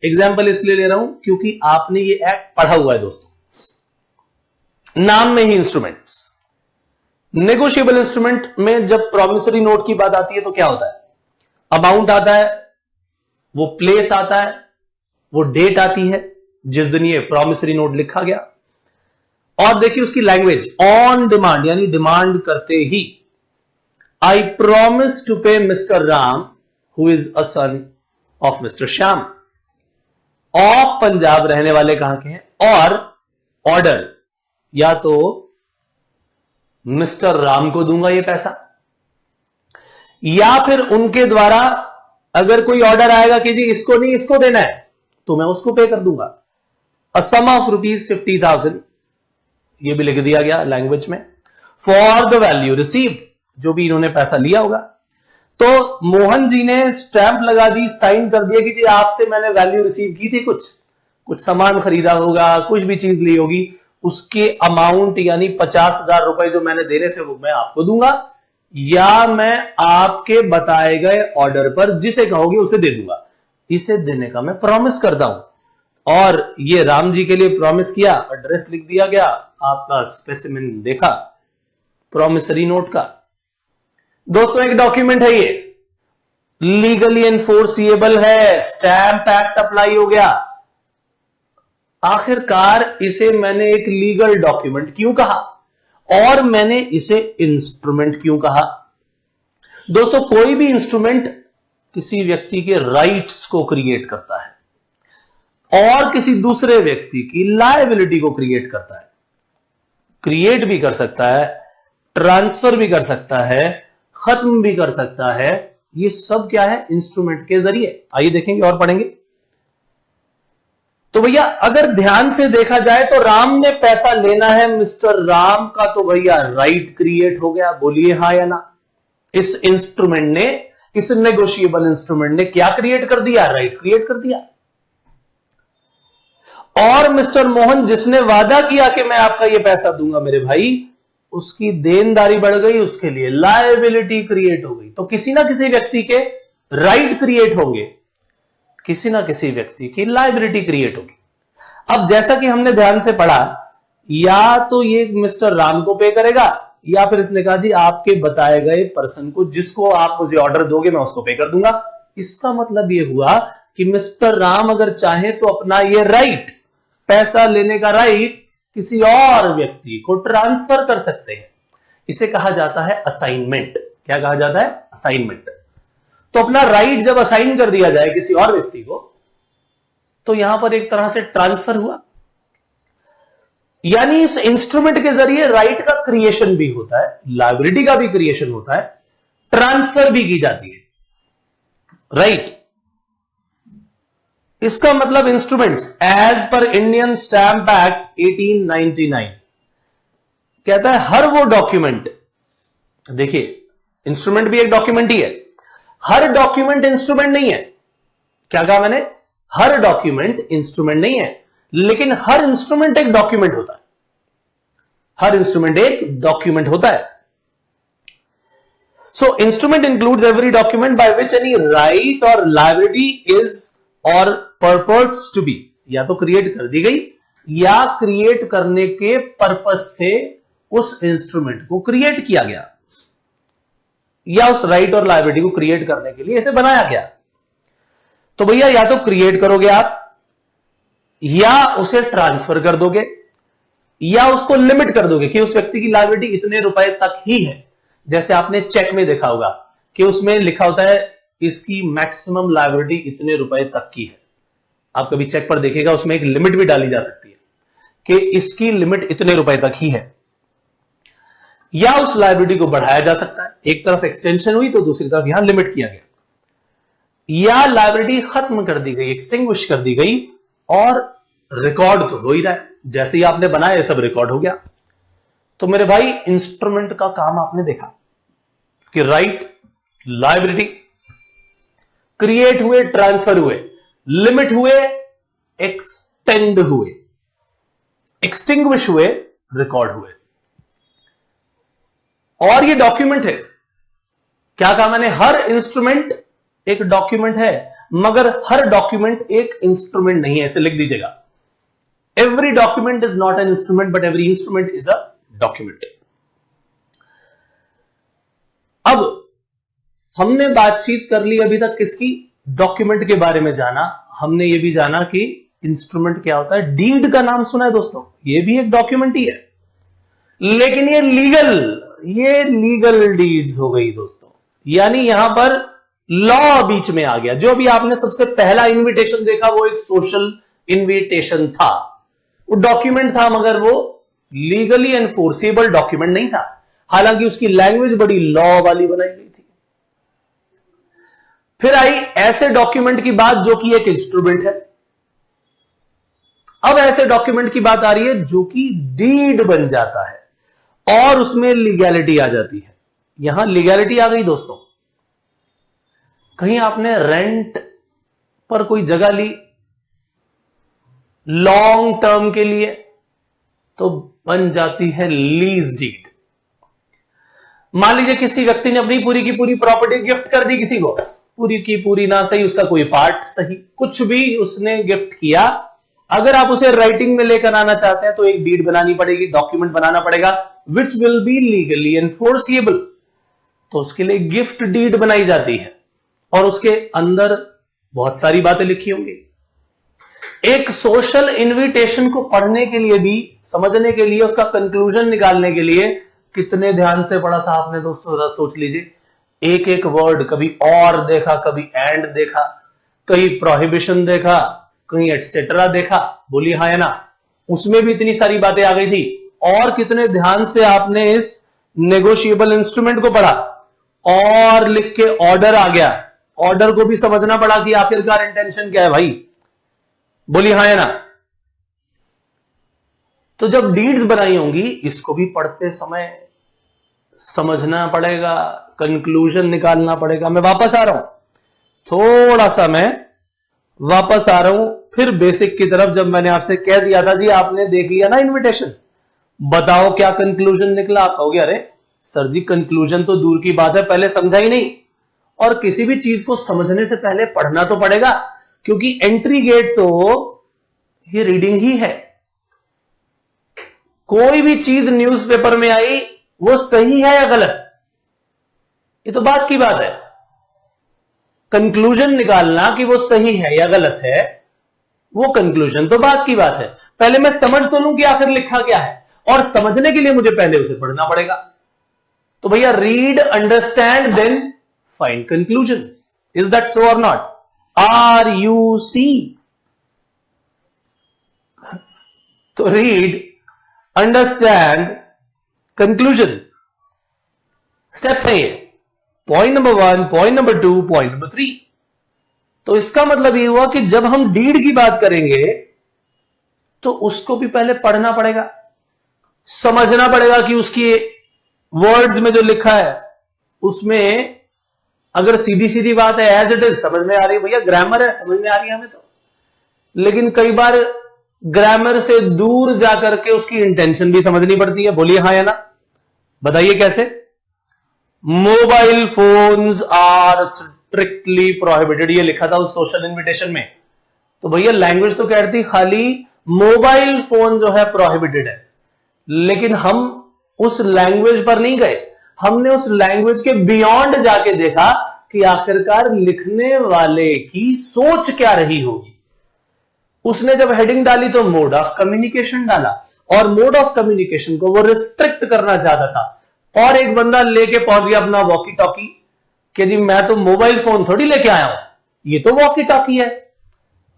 एग्जाम्पल इसलिए ले रहा हूं क्योंकि आपने ये एक्ट पढ़ा हुआ है दोस्तों। नाम में ही इंस्ट्रूमेंट्स। नेगोशिएबल इंस्ट्रूमेंट में जब प्रॉमिसरी नोट की बात आती है तो क्या होता है? अमाउंट आता है, वो प्लेस आता है, वो डेट आती है जिस दिन ये प्रॉमिसरी नोट लिखा गया, और देखिए उसकी लैंग्वेज ऑन डिमांड, यानी डिमांड करते ही। आई प्रॉमिस टू पे mister Ram who is a son of mister Shyam. Of Punjab, रहने वाले कहां के हैं, और ऑर्डर, या तो मिस्टर राम को दूंगा ये पैसा, या फिर उनके द्वारा अगर कोई ऑर्डर आएगा कि जी इसको नहीं इसको देना है तो मैं उसको पे कर दूंगा। अ सम ऑफ ₹50,000, ये भी लिख दिया गया लैंग्वेज में, फॉर द वैल्यू रिसीव्ड, जो भी इन्होंने पैसा लिया होगा। तो मोहन जी ने स्टैंप लगा दी, साइन कर दिया कि जी आपसे मैंने वैल्यू रिसीव की थी, कुछ सामान खरीदा होगा, कुछ भी चीज ली होगी, उसके अमाउंट यानी 50,000 रुपए जो मैंने देने थे वो मैं आपको दूंगा, या मैं आपके बताए गए ऑर्डर पर जिसे कहोगे उसे दे दूंगा। इसे देने का मैं प्रॉमिस करता हूं। और ये राम जी के लिए प्रॉमिस किया, एड्रेस लिख दिया गया, आपका स्पेसिमेन देखा प्रॉमिसरी नोट का। दोस्तों एक डॉक्यूमेंट है, ये लीगली एनफोर्सिएबल है, स्टैंप एक्ट अप्लाई हो गया। आखिरकार इसे मैंने एक लीगल डॉक्यूमेंट क्यों कहा और मैंने इसे इंस्ट्रूमेंट क्यों कहा? दोस्तों कोई भी इंस्ट्रूमेंट किसी व्यक्ति के राइट्स को क्रिएट करता है और किसी दूसरे व्यक्ति की लायबिलिटी को क्रिएट करता है। क्रिएट भी कर सकता है, ट्रांसफर भी कर सकता है, खत्म भी कर सकता है। ये सब क्या है? इंस्ट्रूमेंट के जरिए। आइए देखेंगे और पढ़ेंगे। तो भैया अगर ध्यान से देखा जाए तो राम ने पैसा लेना है मिस्टर राम का, तो भैया राइट क्रिएट हो गया। बोलिए हां या ना? इस इंस्ट्रूमेंट ने, इस नेगोशिएबल इंस्ट्रूमेंट ने क्या क्रिएट कर दिया? राइट क्रिएट कर दिया। और मिस्टर मोहन जिसने वादा किया कि मैं आपका ये पैसा दूंगा मेरे भाई, उसकी देनदारी बढ़ गई, उसके लिए लायबिलिटी क्रिएट हो गई। तो किसी ना किसी व्यक्ति के राइट क्रिएट होंगे, किसी ना किसी व्यक्ति की लायबिलिटी क्रिएट होगी। अब जैसा कि हमने ध्यान से पढ़ा, या तो ये मिस्टर राम को पे करेगा, या फिर इसने कहा जी आपके बताए गए पर्सन को, जिसको आप मुझे ऑर्डर दोगे मैं उसको पे कर दूंगा। इसका मतलब ये हुआ कि मिस्टर राम अगर चाहे तो अपना ये राइट, पैसा लेने का राइट, किसी और व्यक्ति को ट्रांसफर कर सकते हैं। इसे कहा जाता है असाइनमेंट। क्या कहा जाता है? असाइनमेंट। तो अपना राइट जब असाइन कर दिया जाए किसी और व्यक्ति को, तो यहां पर एक तरह से ट्रांसफर हुआ। यानी इस इंस्ट्रूमेंट के जरिए राइट का क्रिएशन भी होता है, लायबिलिटी का भी क्रिएशन होता है, ट्रांसफर भी की जाती है, राइट। इसका मतलब instruments as per Indian Stamp Act 1899 कहता है हर वो डॉक्यूमेंट, देखिए इंस्ट्रूमेंट भी एक डॉक्यूमेंट ही है, हर डॉक्यूमेंट इंस्ट्रूमेंट नहीं है। क्या कहा मैंने? हर डॉक्यूमेंट इंस्ट्रूमेंट नहीं है, लेकिन हर इंस्ट्रूमेंट एक डॉक्यूमेंट होता है। हर इंस्ट्रूमेंट एक डॉक्यूमेंट होता है। So instrument includes every document by which any right or liability is or purports to be, या तो क्रिएट कर दी गई या क्रिएट करने के पर्पस से उस इंस्ट्रूमेंट को क्रिएट किया गया, या उस राइट और लायबिलिटी को क्रिएट करने के लिए इसे बनाया गया। तो भैया या तो क्रिएट करोगे आप, या उसे ट्रांसफर कर दोगे, या उसको लिमिट कर दोगे कि उस व्यक्ति की लायबिलिटी इतने रुपए तक ही है। जैसे आपने चेक में देखा होगा कि उसमें लिखा होता है इसकी मैक्सिमम लायबिलिटी इतने रुपए तक की है। आप कभी चेक पर देखिएगा उसमें एक लिमिट भी डाली जा सकती है कि इसकी लिमिट इतने रुपए तक ही है। या उस लायबिलिटी को बढ़ाया जा सकता है, एक तरफ एक्सटेंशन हुई तो दूसरी तरफ यहां लिमिट किया गया, या लायबिलिटी खत्म कर दी गई, एक्सटिंग्विश कर दी गई, और रिकॉर्ड तो हो ही रहा है, जैसे ही आपने बनाया सब रिकॉर्ड हो गया। तो मेरे भाई इंस्ट्रूमेंट का काम आपने देखा कि राइट, लायबिलिटी क्रिएट हुए, ट्रांसफर हुए, लिमिट हुए, एक्सटेंड हुए, एक्सटिंग्विश हुए, रिकॉर्ड हुए। और ये डॉक्यूमेंट है। क्या कहा मैंने? हर इंस्ट्रूमेंट एक डॉक्यूमेंट है, मगर हर डॉक्यूमेंट एक इंस्ट्रूमेंट नहीं है। इसे लिख दीजिएगा, every document is not an instrument but every instrument is a document. अब हमने बातचीत कर ली अभी तक किसकी? डॉक्यूमेंट के बारे में जाना। हमने ये भी जाना कि इंस्ट्रूमेंट क्या होता है। डीड का नाम सुना है दोस्तों, ये भी एक डॉक्यूमेंट ही है, लेकिन ये लीगल डीड्स हो गई दोस्तों, यानी यहां पर लॉ बीच में आ गया। जो अभी आपने सबसे पहला इनविटेशन देखा वो एक सोशल इनविटेशन था, वो डॉक्यूमेंट था, मगर वो लीगली एनफोर्सेबल डॉक्यूमेंट नहीं था। हालांकि उसकी लैंग्वेज बड़ी लॉ वाली बनाई गई थी। फिर आई ऐसे डॉक्यूमेंट की बात जो कि एक इंस्ट्रूमेंट है। अब ऐसे डॉक्यूमेंट की बात आ रही है जो कि डीड बन जाता है और उसमें लीगैलिटी आ जाती है। यहां लीगैलिटी आ गई दोस्तों। कहीं आपने रेंट पर कोई जगह ली लॉन्ग टर्म के लिए, तो बन जाती है लीज डीड। मान लीजिए किसी व्यक्ति ने अपनी पूरी की पूरी प्रॉपर्टी गिफ्ट कर दी किसी को, पूरी की पूरी ना सही, उसका कोई पार्ट सही, कुछ भी उसने गिफ्ट किया। अगर आप उसे राइटिंग में लेकर आना चाहते हैं तो एक डीड बनानी पड़ेगी, डॉक्यूमेंट बनाना पड़ेगा, which will be legally enforceable. तो उसके लिए गिफ्ट डीड बनाई जाती है और उसके अंदर बहुत सारी बातें लिखी होंगी। एक सोशल इनविटेशन को पढ़ने के लिए भी, समझने के लिए, उसका कंक्लूजन निकालने के लिए कितने ध्यान से पढ़ा था आपने दोस्तों, जरा सोच लीजिए। एक एक वर्ड, कभी और देखा, कभी एंड देखा, कहीं प्रोहिबिशन देखा, कहीं एटसेट्रा देखा, बोलिए हाँ या ना। उसमें भी इतनी सारी बातें आ गई थी। और कितने ध्यान से आपने इस नेगोशिएबल इंस्ट्रूमेंट को पढ़ा, और लिख के ऑर्डर आ गया, ऑर्डर को भी समझना पड़ा कि आखिरकार इंटेंशन क्या है भाई, बोलिए हाँ या ना। तो जब डीड्स बनाई होंगी, इसको भी पढ़ते समय समझना पड़ेगा, कंक्लूजन निकालना पड़ेगा। मैं वापस आ रहा हूं, थोड़ा सा मैं वापस आ रहा हूं फिर बेसिक की तरफ। जब मैंने आपसे कह दिया था जी आपने देख लिया ना इनविटेशन, बताओ क्या कंक्लूजन निकला। आप कहोगे अरे सर जी कंक्लूजन तो दूर की बात है, पहले समझा ही नहीं। और किसी भी चीज को समझने से पहले पढ़ना तो पड़ेगा, क्योंकि एंट्री गेट तो ये रीडिंग ही है। कोई भी चीज न्यूज़पेपर में आई वो सही है या गलत, ये तो बात की बात है। कंक्लूजन निकालना कि वो सही है या गलत है, वो कंक्लूजन तो बात की बात है। पहले मैं समझ तो लूं कि आखिर लिखा क्या है, और समझने के लिए मुझे पहले उसे पढ़ना पड़ेगा। तो भैया read, understand, then find conclusions. Is that so और नॉट? Are you see? तो रीड, अंडरस्टैंड, कंक्लूजन, स्टेप्स है ये। Point number 1, point number 2, point number 3। तो इसका मतलब ये हुआ कि जब हम डीड की बात करेंगे तो उसको भी पहले पढ़ना पड़ेगा, समझना पड़ेगा कि उसकी वर्ड्स में जो लिखा है उसमें अगर सीधी सीधी बात है, एज इट इज समझ में आ रही है, भैया ग्रामर है समझ में आ रही है हमें तो। लेकिन कई बार ग्रामर से दूर जाकर के उसकी इंटेंशन भी समझनी पड़ती है। बोलिए हाँ या ना, बताइए कैसे। Mobile phones are strictly prohibited, ये लिखा था उस सोशल इन्विटेशन में। तो भैया लैंग्वेज तो कह रही थी खाली मोबाइल फोन जो है प्रोहिबिटेड है, लेकिन हम उस लैंग्वेज पर नहीं गए, हमने उस लैंग्वेज के बियॉन्ड जाके देखा कि आखिरकार लिखने वाले की सोच क्या रही होगी। उसने जब हेडिंग डाली तो मोड ऑफ कम्युनिकेशन डाला, और मोड ऑफ कम्युनिकेशन को वो रिस्ट्रिक्ट करना चाहता था, और एक बंदा लेके पहुंच गया अपना वॉकी टॉकी कि जी मैं तो मोबाइल फोन थोड़ी लेके आया हूं, ये तो वॉकी टॉकी है।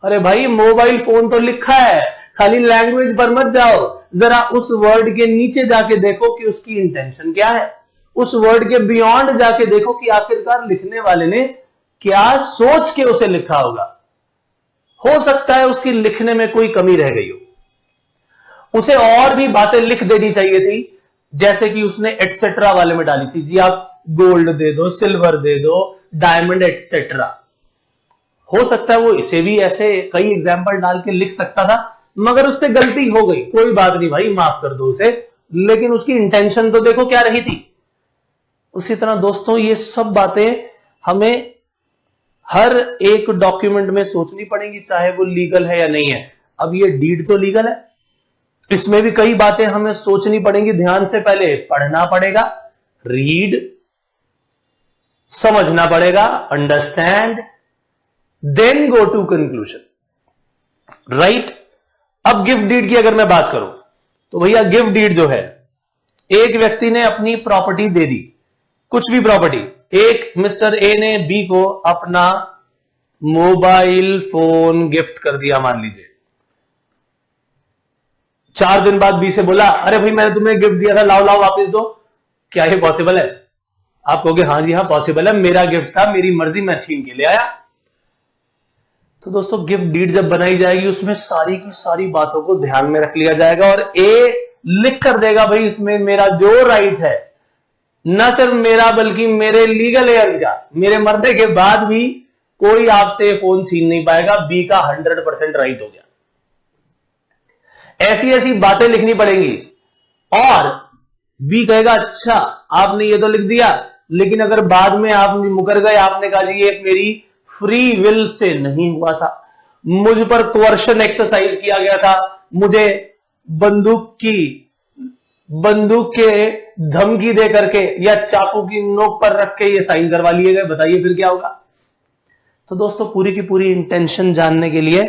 अरे भाई मोबाइल फोन तो लिखा है, खाली लैंग्वेज पर मत जाओ, जरा उस वर्ड के नीचे जाके देखो कि उसकी इंटेंशन क्या है, उस वर्ड के बियॉन्ड जाके देखो कि आखिरकार लिखने वाले ने क्या सोच के उसे लिखा होगा। हो सकता है उसकी लिखने में कोई कमी रह गई हो, उसे और भी बातें लिख देनी चाहिए थी, जैसे कि उसने एटसेट्रा वाले में डाली थी, जी आप गोल्ड दे दो, सिल्वर दे दो, डायमंड एटसेट्रा। हो सकता है वो इसे भी ऐसे कई एग्जाम्पल डाल के लिख सकता था, मगर उससे गलती हो गई, कोई बात नहीं भाई माफ कर दो उसे, लेकिन उसकी इंटेंशन तो देखो क्या रही थी। उसी तरह दोस्तों ये सब बातें हमें हर एक डॉक्यूमेंट में सोचनी पड़ेंगी, चाहे वो लीगल है या नहीं है। अब ये डीड तो लीगल है, इसमें भी कई बातें हमें सोचनी पड़ेंगी, ध्यान से पहले पढ़ना पड़ेगा, रीड, समझना पड़ेगा, understand, then go to conclusion, right. अब गिफ्ट डीड की अगर मैं बात करूं तो भैया गिफ्ट डीड जो है, एक व्यक्ति ने अपनी प्रॉपर्टी दे दी, कुछ भी प्रॉपर्टी, एक मिस्टर ए ने बी को अपना मोबाइल फोन गिफ्ट कर दिया मान लीजिए। 4 दिन बाद बी से बोला अरे भाई मैंने तुम्हें गिफ्ट दिया था, लाओ लाओ वापस दो। क्या ये पॉसिबल है? आप कहोगे हाँ जी हाँ पॉसिबल है, मेरा गिफ्ट था, मेरी मर्जी, मैं छीन के ले आया। तो दोस्तों गिफ्ट डीड जब बनाई जाएगी उसमें सारी की सारी बातों को ध्यान में रख लिया जाएगा, और ए लिख कर देगा भाई इसमें मेरा जो राइट है, न सिर्फ मेरा बल्कि मेरे लीगल एयर्स का, मेरे मरने के बाद भी कोई आपसे फोन छीन नहीं पाएगा, बी का 100% राइट हो गया। ऐसी ऐसी बातें लिखनी पड़ेंगी, और बी कहेगा अच्छा आपने ये तो लिख दिया, लेकिन अगर बाद में आप मुकर गए, आपने कहा जी ये मेरी फ्री विल से नहीं हुआ था, मुझ पर कोर्शन एक्सरसाइज किया गया था, मुझे बंदूक के धमकी दे करके या चाकू की नोक पर रख के ये साइन करवा लिए गए, बताइए फिर क्या होगा। तो दोस्तों पूरी की पूरी इंटेंशन जानने के लिए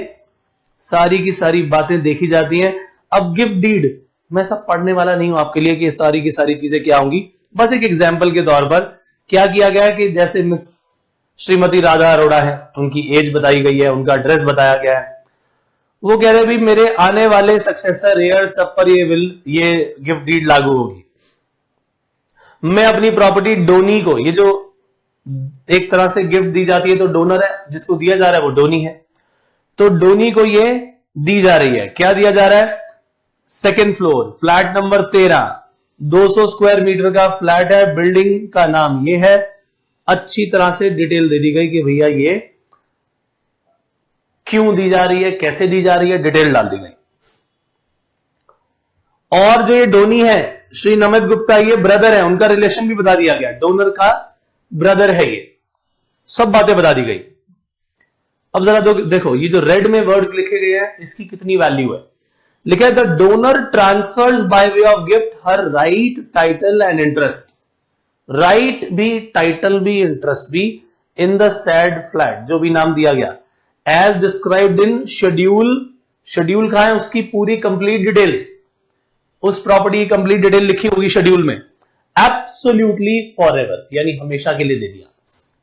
सारी की सारी बातें देखी जाती हैं। अब गिफ्ट डीड मैं सब पढ़ने वाला नहीं हूं आपके लिए कि सारी की सारी चीजें क्या होंगी, बस एक एग्जाम्पल के तौर पर क्या किया गया कि जैसे मिस श्रीमती राधा अरोड़ा है, उनकी एज बताई गई है, उनका एड्रेस बताया गया है, वो कह रहे भी मेरे आने वाले सक्सेसर हेयर सब पर ये गिफ्ट डीड लागू होगी। मैं अपनी प्रॉपर्टी डोनी को, ये जो एक तरह से गिफ्ट दी जाती है तो डोनर है, जिसको दिया जा रहा है वो डोनी है, तो डोनी को ये दी जा रही है। क्या दिया जा रहा है? 2nd floor, flat number 13, 200 square metre का फ्लैट है, बिल्डिंग का नाम ये है, अच्छी तरह से डिटेल दे दी गई कि भैया ये क्यों दी जा रही है, कैसे दी जा रही है, डिटेल डाल दी गई। और जो ये डोनी है श्री नमित गुप्ता, ये ब्रदर है, उनका रिलेशन भी बता दिया गया, डोनर का ब्रदर है, ये सब बातें बता दी गई। अब जरा देखो ये जो रेड में वर्ड्स लिखे गए हैं इसकी कितनी वैल्यू है। लिखा है the donor transfers by way of gift her right, title and interest, right भी, टाइटल भी, इंटरेस्ट भी इन द सैड फ्लैट, जो भी नाम दिया गया, as described in schedule. Schedule कहां है? उसकी पूरी कंप्लीट डिटेल्स, उस प्रॉपर्टी की कंप्लीट डिटेल लिखी होगी शेड्यूल में, एब्सोल्युटली फॉरएवर, यानी हमेशा के लिए दे दिया,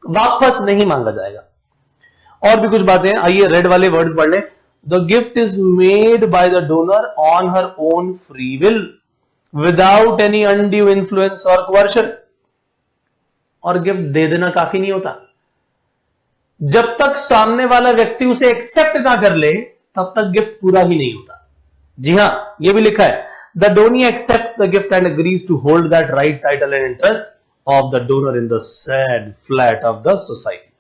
वापस नहीं मांगा जाएगा। और भी कुछ बातें, आइए रेड वाले वर्ड्स पढ़ लें। The gift is made by the donor on her own free will without any undue influence और कोवर्शन। और गिफ्ट दे देना काफी नहीं होता, जब तक सामने वाला व्यक्ति उसे एक्सेप्ट ना कर ले तब तक गिफ्ट पूरा ही नहीं होता। जी हां, यह भी लिखा है the donee accepts the gift and agrees to hold that right, title and interest of the donor in the said flat of the society.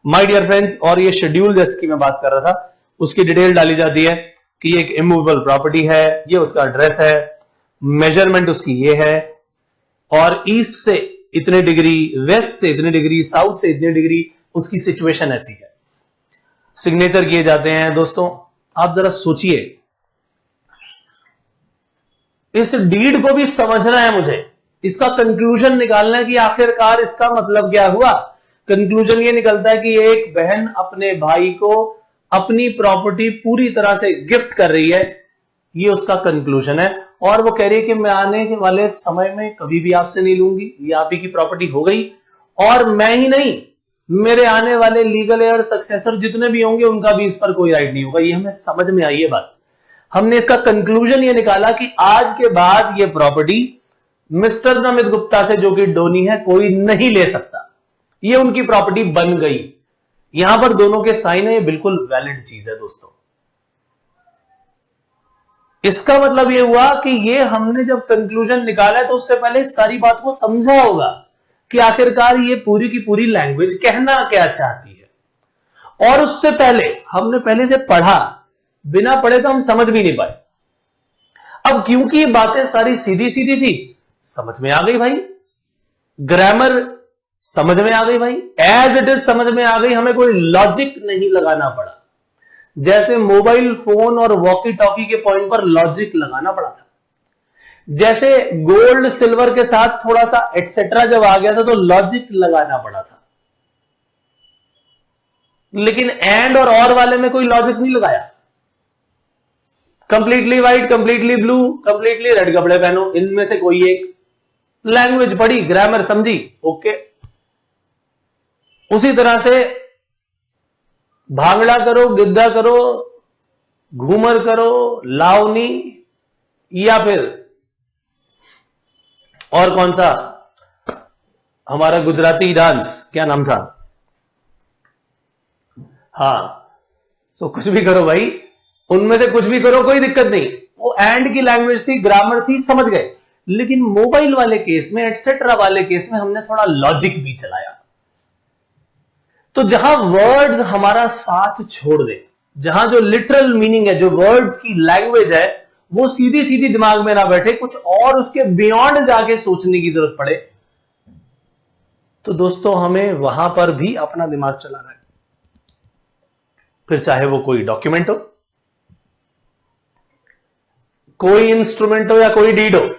My dear friends, और ये शेड्यूल जिसकी मैं बात कर रहा था उसकी डिटेल डाली जाती है कि ये एक इमूवेबल प्रॉपर्टी है, ये उसका एड्रेस है, मेजरमेंट उसकी ये है, और ईस्ट से इतने डिग्री, वेस्ट से इतने डिग्री, साउथ से इतने डिग्री, उसकी सिचुएशन ऐसी है, सिग्नेचर किए जाते हैं। दोस्तों आप जरा सोचिए, इस डीड को भी समझना है मुझे, इसका कंक्लूजन निकालना है कि आखिरकार इसका मतलब क्या हुआ। कंक्लूजन ये निकलता है कि एक बहन अपने भाई को अपनी प्रॉपर्टी पूरी तरह से गिफ्ट कर रही है, ये उसका कंक्लूजन है। और वो कह रही है कि मैं आने वाले समय में कभी भी आपसे नहीं लूंगी, ये आप ही की प्रॉपर्टी हो गई, और मैं ही नहीं, मेरे आने वाले लीगल एयर सक्सेसर जितने भी होंगे उनका भी इस पर कोई राइट नहीं होगा। ये हमें समझ में आई है बात। हमने इसका कंक्लूजन ये निकाला कि आज के बाद ये प्रॉपर्टी मिस्टर नमित गुप्ता से, जो कि डोनी है, कोई नहीं ले सकता, ये उनकी प्रॉपर्टी बन गई। यहां पर दोनों के साइन है, ये बिल्कुल वैलिड चीज है दोस्तों। इसका मतलब यह हुआ कि ये हमने जब कंक्लूजन निकाला है तो उससे पहले इस सारी बात को समझा होगा कि आखिरकार ये पूरी की पूरी लैंग्वेज कहना क्या चाहती है। और उससे पहले हमने पहले से पढ़ा, बिना पढ़े तो हम समझ भी नहीं पाए। अब क्योंकि ये बातें सारी सीधी सीधी थी, समझ में आ गई भाई, ग्रामर समझ में आ गई भाई, एज इट इज समझ में आ गई, हमें कोई लॉजिक नहीं लगाना पड़ा। जैसे मोबाइल फोन और वॉकी टॉकी के पॉइंट पर लॉजिक लगाना पड़ा था, जैसे गोल्ड सिल्वर के साथ थोड़ा सा एटसेट्रा जब आ गया था तो लॉजिक लगाना पड़ा था, लेकिन एंड और वाले में कोई लॉजिक नहीं लगाया। Completely white, completely blue, completely red कपड़े पहनो, इनमें से कोई एक। लैंग्वेज पढ़ी, ग्रामर समझी, ओके। उसी तरह से भांगड़ा करो, गिद्धा करो, घूमर करो, लावनी, या फिर और कौन सा हमारा गुजराती डांस, क्या नाम था, हां, तो कुछ भी करो भाई, उनमें से कुछ भी करो, कोई दिक्कत नहीं। वो एंड की लैंग्वेज थी, ग्रामर थी, समझ गए। लेकिन मोबाइल वाले केस में, एटसेट्रा वाले केस में हमने थोड़ा लॉजिक भी चलाया। तो जहां वर्ड्स हमारा साथ छोड़ दे, जहां जो लिटरल मीनिंग है, जो वर्ड्स की लैंग्वेज है, वो सीधी सीधी दिमाग में ना बैठे, कुछ और उसके बियॉन्ड जाके सोचने की जरूरत पड़े, तो दोस्तों हमें वहां पर भी अपना दिमाग चलाना है। फिर चाहे वो कोई डॉक्यूमेंट हो, कोई इंस्ट्रूमेंट हो, या कोई डीड हो,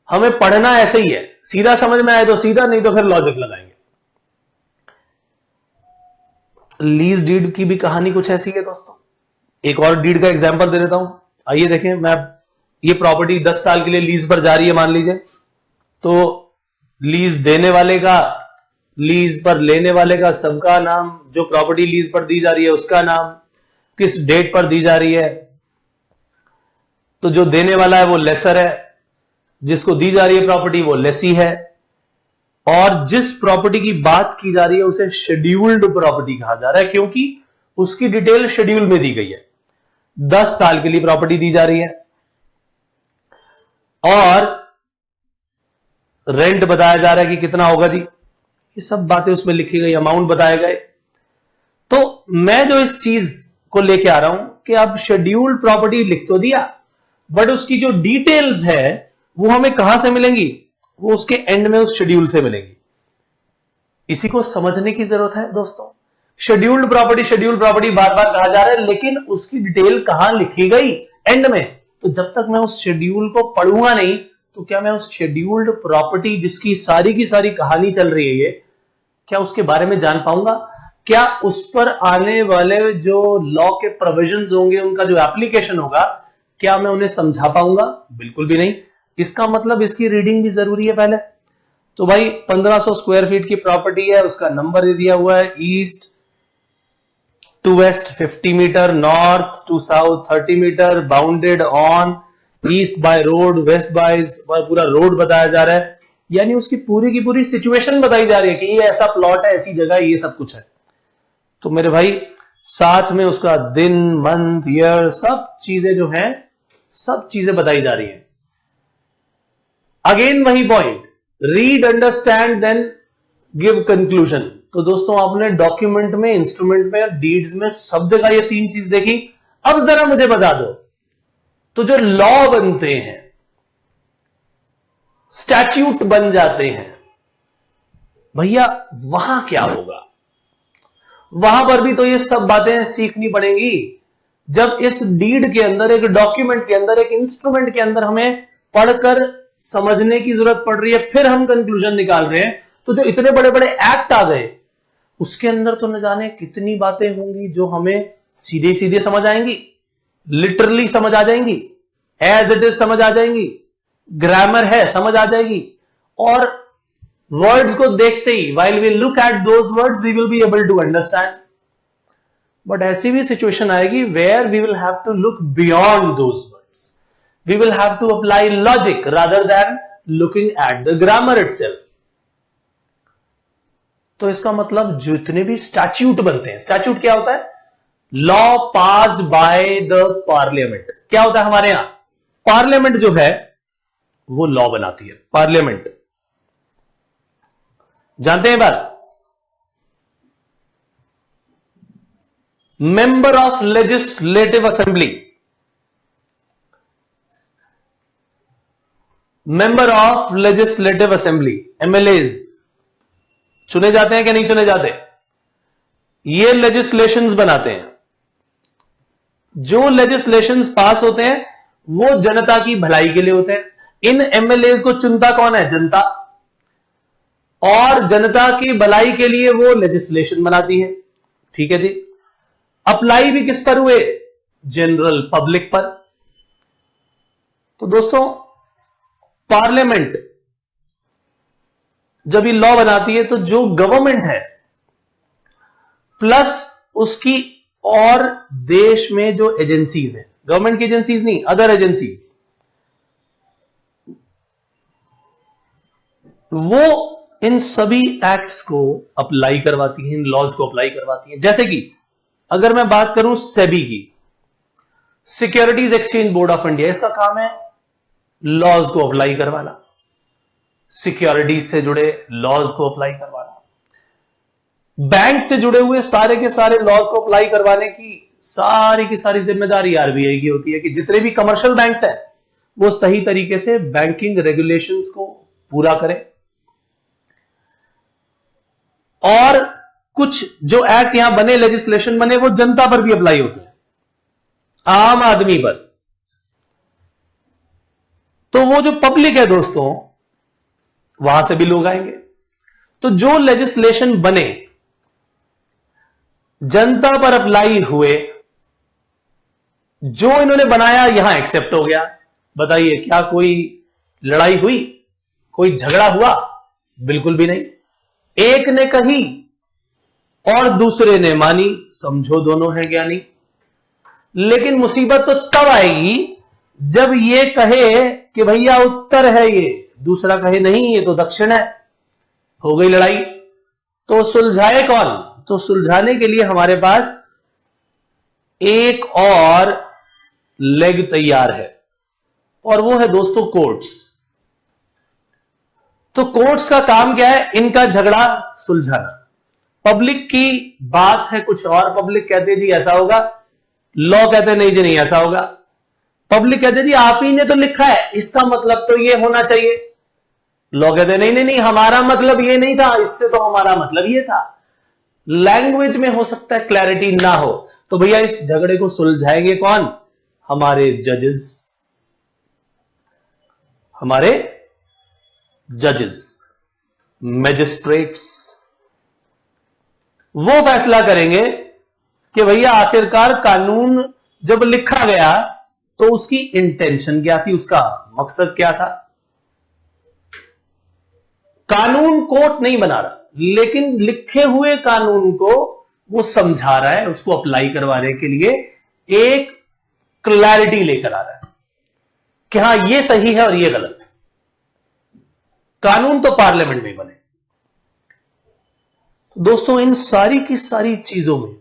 हमें पढ़ना ऐसे ही है। सीधा समझ में आए तो सीधा, नहीं तो फिर लॉजिक लगाएंगे। लीज डीड की भी कहानी कुछ ऐसी है दोस्तों। एक और डीड का एग्जांपल दे देता हूं, आइए देखें। मैं ये प्रॉपर्टी 10 साल के लिए लीज पर जा रही है मान लीजिए, तो लीज देने वाले का, लीज पर लेने वाले का, सबका नाम, जो प्रॉपर्टी लीज पर दी जा रही है उसका नाम, किस डेट पर दी जा रही है। तो जो देने वाला है वो लेसर है, जिसको दी जा रही है प्रॉपर्टी वो लेसी है, और जिस प्रॉपर्टी की बात की जा रही है उसे शेड्यूल्ड प्रॉपर्टी कहा जा रहा है, क्योंकि उसकी डिटेल शेड्यूल में दी गई है। 10 साल के लिए प्रॉपर्टी दी जा रही है, और रेंट बताया जा रहा है कि कितना होगा जी, ये सब बातें उसमें लिखी गई, अमाउंट बताए गए। तो मैं जो इस चीज को लेके आ रहा हूं कि अब शेड्यूल्ड प्रॉपर्टी लिख तो दिया, बट उसकी जो डिटेल्स है वो हमें कहां से मिलेंगी, वो उसके एंड में उस शेड्यूल से मिलेगी। इसी को समझने की जरूरत है दोस्तों। शेड्यूल्ड प्रॉपर्टी बार बार कहा जा रहा है, लेकिन उसकी डिटेल कहां लिखी गई, एंड में। तो जब तक मैं उस शेड्यूल को पढ़ूंगा नहीं, तो क्या मैं उस शेड्यूल्ड प्रॉपर्टी जिसकी सारी की सारी कहानी चल रही है ये, क्या उसके बारे में जान पाऊंगा? क्या उस पर आने वाले जो लॉ के प्रोविजंस होंगे, उनका जो एप्लीकेशन होगा, क्या मैं उन्हें समझा पाऊंगा? बिल्कुल भी नहीं। इसका मतलब इसकी रीडिंग भी जरूरी है पहले। तो भाई 1500 स्क्वायर फीट की प्रॉपर्टी है, उसका नंबर दिया हुआ है, east to west 50 metre, north to south 30 metre, bounded on east by road, west by, पूरा रोड बताया जा रहा है, यानी उसकी पूरी की पूरी सिचुएशन बताई जा रही है कि ये ऐसा प्लॉट है, ऐसी जगह, ये सब कुछ है। तो मेरे भाई साथ में उसका दिन, मंथ, ईयर, सब चीजें जो हैं, सब चीजें बताई जा रही हैं। अगेन वही point, read, understand, then give conclusion. तो दोस्तों आपने डॉक्यूमेंट में, इंस्ट्रूमेंट में, डीड्स में, सब जगह ये 3 चीज देखी। अब जरा मुझे बता दो, तो जो लॉ बनते हैं, स्टैट्यूट बन जाते हैं, भैया वहां क्या होगा? वहां पर भी तो ये सब बातें सीखनी पड़ेंगी। जब इस डीड के अंदर, एक डॉक्यूमेंट के अंदर, एक इंस्ट्रूमेंट के अंदर हमें पढ़कर समझने की जरूरत पड़ रही है, फिर हम कंक्लूजन निकाल रहे हैं, तो जो इतने बड़े बड़े एक्ट आ गए उसके अंदर तो न जाने कितनी बातें होंगी जो हमें सीधे सीधे समझ आएंगी, लिटरली समझ आ जाएंगी, एज इट इज समझ आ जाएंगी, ग्रामर है समझ आ जाएगी, और वर्ड्स को देखते ही while we look at those words we will be able to understand. But ऐसी भी सिचुएशन आएगी where we will have to look beyond those words. We will have to apply logic rather than looking at the grammar itself. तो इसका मतलब जितने भी स्टैट्यूट बनते हैं, स्टैट्यूट क्या होता है? Law passed by the parliament. क्या होता है हमारे यहां? पार्लियामेंट जो है वो लॉ बनाती है। पार्लियामेंट जानते हैं बात? Member of legislative assembly, member of legislative assembly, MLAs चुने जाते हैं कि नहीं चुने जाते? ये लेजिस्लेशंस बनाते हैं। जो लेजिस्लेशंस पास होते हैं वो जनता की भलाई के लिए होते हैं। इन एमएलएज को चुनता कौन है? जनता। और जनता की भलाई के लिए वो लेजिस्लेशन बनाती है। ठीक है जी। अप्लाई भी किस पर हुए? जनरल पब्लिक पर। तो दोस्तों, पार्लियामेंट जब ये लॉ बनाती है तो जो गवर्नमेंट है प्लस उसकी और देश में जो एजेंसीज हैं, गवर्नमेंट की एजेंसीज नहीं, अदर एजेंसीज, वो इन सभी एक्ट्स को अप्लाई करवाती हैं, इन लॉज को अप्लाई करवाती हैं। जैसे कि अगर मैं बात करूं सेबी की, securities exchange board of India, इसका काम है लॉज को अप्लाई करवाना, सिक्योरिटीज से जुड़े लॉज को अप्लाई करवाना। बैंक से जुड़े हुए सारे के सारे लॉज को अप्लाई करवाने की सारी जिम्मेदारी आरबीआई की होती है कि जितने भी कमर्शियल बैंक्स हैं वो सही तरीके से बैंकिंग रेगुलेशंस को पूरा करें। और कुछ जो एक्ट यहां बने, लेजिस्लेशन बने, वो जनता पर भी अप्लाई होते हैं, आम आदमी पर। तो वो जो पब्लिक है दोस्तों, वहां से भी लोग आएंगे। तो जो लेजिस्लेशन बने, जनता पर अप्लाई हुए, जो इन्होंने बनाया यहां एक्सेप्ट हो गया। बताइए, क्या कोई लड़ाई हुई? कोई झगड़ा हुआ? बिल्कुल भी नहीं। एक ने कही और दूसरे ने मानी, समझो दोनों हैं ज्ञानी। लेकिन मुसीबत तो तब आएगी जब ये कहे कि भैया उत्तर है ये, दूसरा कहे नहीं ये तो दक्षिण है। हो गई लड़ाई। तो सुलझाए कौन? तो सुलझाने के लिए हमारे पास एक और लेग तैयार है, और वो है दोस्तों कोर्ट्स। तो कोर्ट्स का काम क्या है? इनका झगड़ा सुलझाना। पब्लिक की बात है कुछ और, पब्लिक कहते जी ऐसा होगा, लॉ कहते नहीं जी नहीं ऐसा होगा। पब्लिक कहते जी आप ही ने तो लिखा है, इसका मतलब तो ये होना चाहिए। लॉ कहते नहीं नहीं नहीं, हमारा मतलब ये नहीं था, इससे तो हमारा मतलब ये था। लैंग्वेज में हो सकता है क्लैरिटी ना हो, तो भैया इस झगड़े को सुलझाएंगे कौन? हमारे जजेस। हमारे जजेस, मैजिस्ट्रेट्स, वो फैसला करेंगे कि भैया आखिरकार कानून जब लिखा गया तो उसकी इंटेंशन क्या थी, उसका मकसद क्या था। कानून कोर्ट नहीं बना रहा, लेकिन लिखे हुए कानून को वो समझा रहा है, उसको अप्लाई करवाने के लिए एक क्लैरिटी लेकर आ रहा है कि हां ये सही है और ये गलत। कानून तो पार्लियामेंट में बने। दोस्तों, इन सारी की सारी चीजों में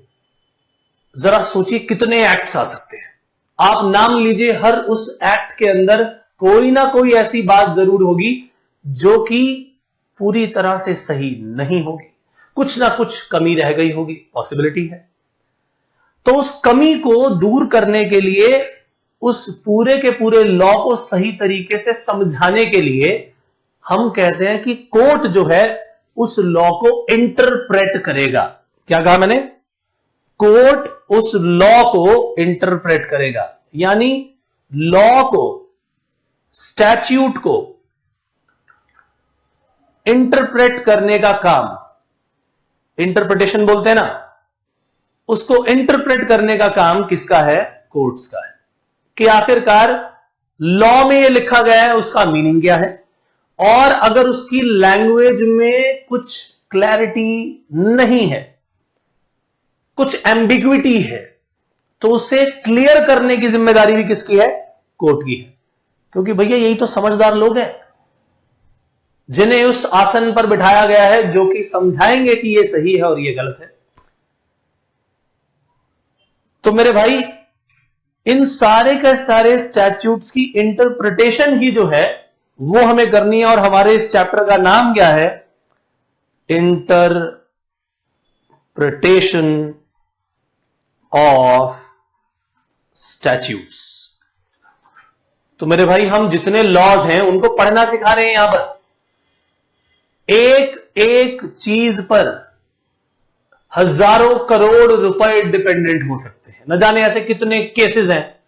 जरा सोचिए कितने एक्ट्स आ सकते हैं। आप नाम लीजिए, हर उस एक्ट के अंदर कोई ना कोई ऐसी बात जरूर होगी जो कि पूरी तरह से सही नहीं होगी, कुछ ना कुछ कमी रह गई होगी, पॉसिबिलिटी है। तो उस कमी को दूर करने के लिए, उस पूरे के पूरे लॉ को सही तरीके से समझाने के लिए हम कहते हैं कि कोर्ट जो है उस लॉ को इंटरप्रेट करेगा। क्या कहा मैंने? कोर्ट उस लॉ को इंटरप्रेट करेगा, यानी लॉ को, स्टैट्यूट को इंटरप्रेट करने का काम, इंटरप्रिटेशन बोलते हैं ना, उसको इंटरप्रेट करने का काम किसका है? कोर्ट्स का है। कि आखिरकार लॉ में ये लिखा गया है उसका मीनिंग क्या है, और अगर उसकी लैंग्वेज में कुछ क्लैरिटी नहीं है, कुछ एम्बिग्विटी है, तो उसे क्लियर करने की जिम्मेदारी भी किसकी है? कोर्ट की है। क्योंकि भैया यही तो समझदार लोग हैं जिन्हें उस आसन पर बिठाया गया है, जो कि समझाएंगे कि ये सही है और ये गलत है। तो मेरे भाई, इन सारे के सारे स्टैट्यूट्स की इंटरप्रिटेशन ही जो है वो हमें करनी है, और हमारे इस चैप्टर का नाम क्या है? Interpretation of statutes. तो मेरे भाई, हम जितने लॉज हैं उनको पढ़ना सिखा रहे हैं यहां पर। एक एक चीज पर हजारों करोड़ रुपए डिपेंडेंट हो सकते हैं। न जाने ऐसे कितने केसेस हैं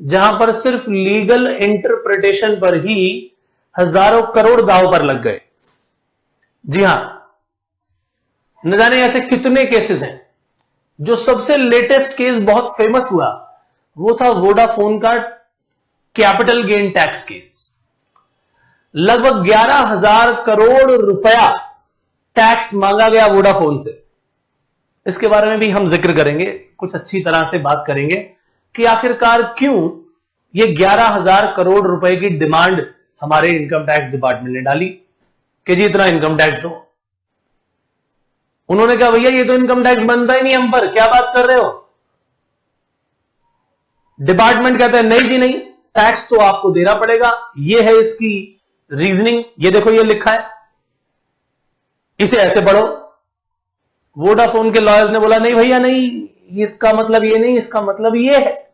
जहां पर सिर्फ लीगल इंटरप्रिटेशन पर ही हजारों करोड़ दांव पर लग गए। जी हां, न जाने ऐसे कितने केसेस हैं। जो सबसे लेटेस्ट केस बहुत फेमस हुआ वो था वोडाफोन का कैपिटल गेन टैक्स केस। लगभग 11,000 करोड़ रुपया टैक्स मांगा गया वोडाफोन से। इसके बारे में भी हम जिक्र करेंगे, कुछ अच्छी तरह से बात करेंगे कि आखिरकार क्यों ये 11,000 करोड़ रुपए की डिमांड हमारे इनकम टैक्स डिपार्टमेंट ने डाली कि जी इतना इनकम टैक्स दो। उन्होंने कहा भैया ये तो इनकम टैक्स बनता ही नहीं हम पर, क्या बात कर रहे हो? डिपार्टमेंट कहता है नहीं जी नहीं, टैक्स तो आपको देना पड़ेगा। ये है इसकी रीजनिंग, ये देखो ये लिखा है, इसे ऐसे पढ़ो। वोडाफोन के लॉयर्स ने बोला नहीं भैया नहीं, इसका मतलब ये नहीं, इसका मतलब ये है,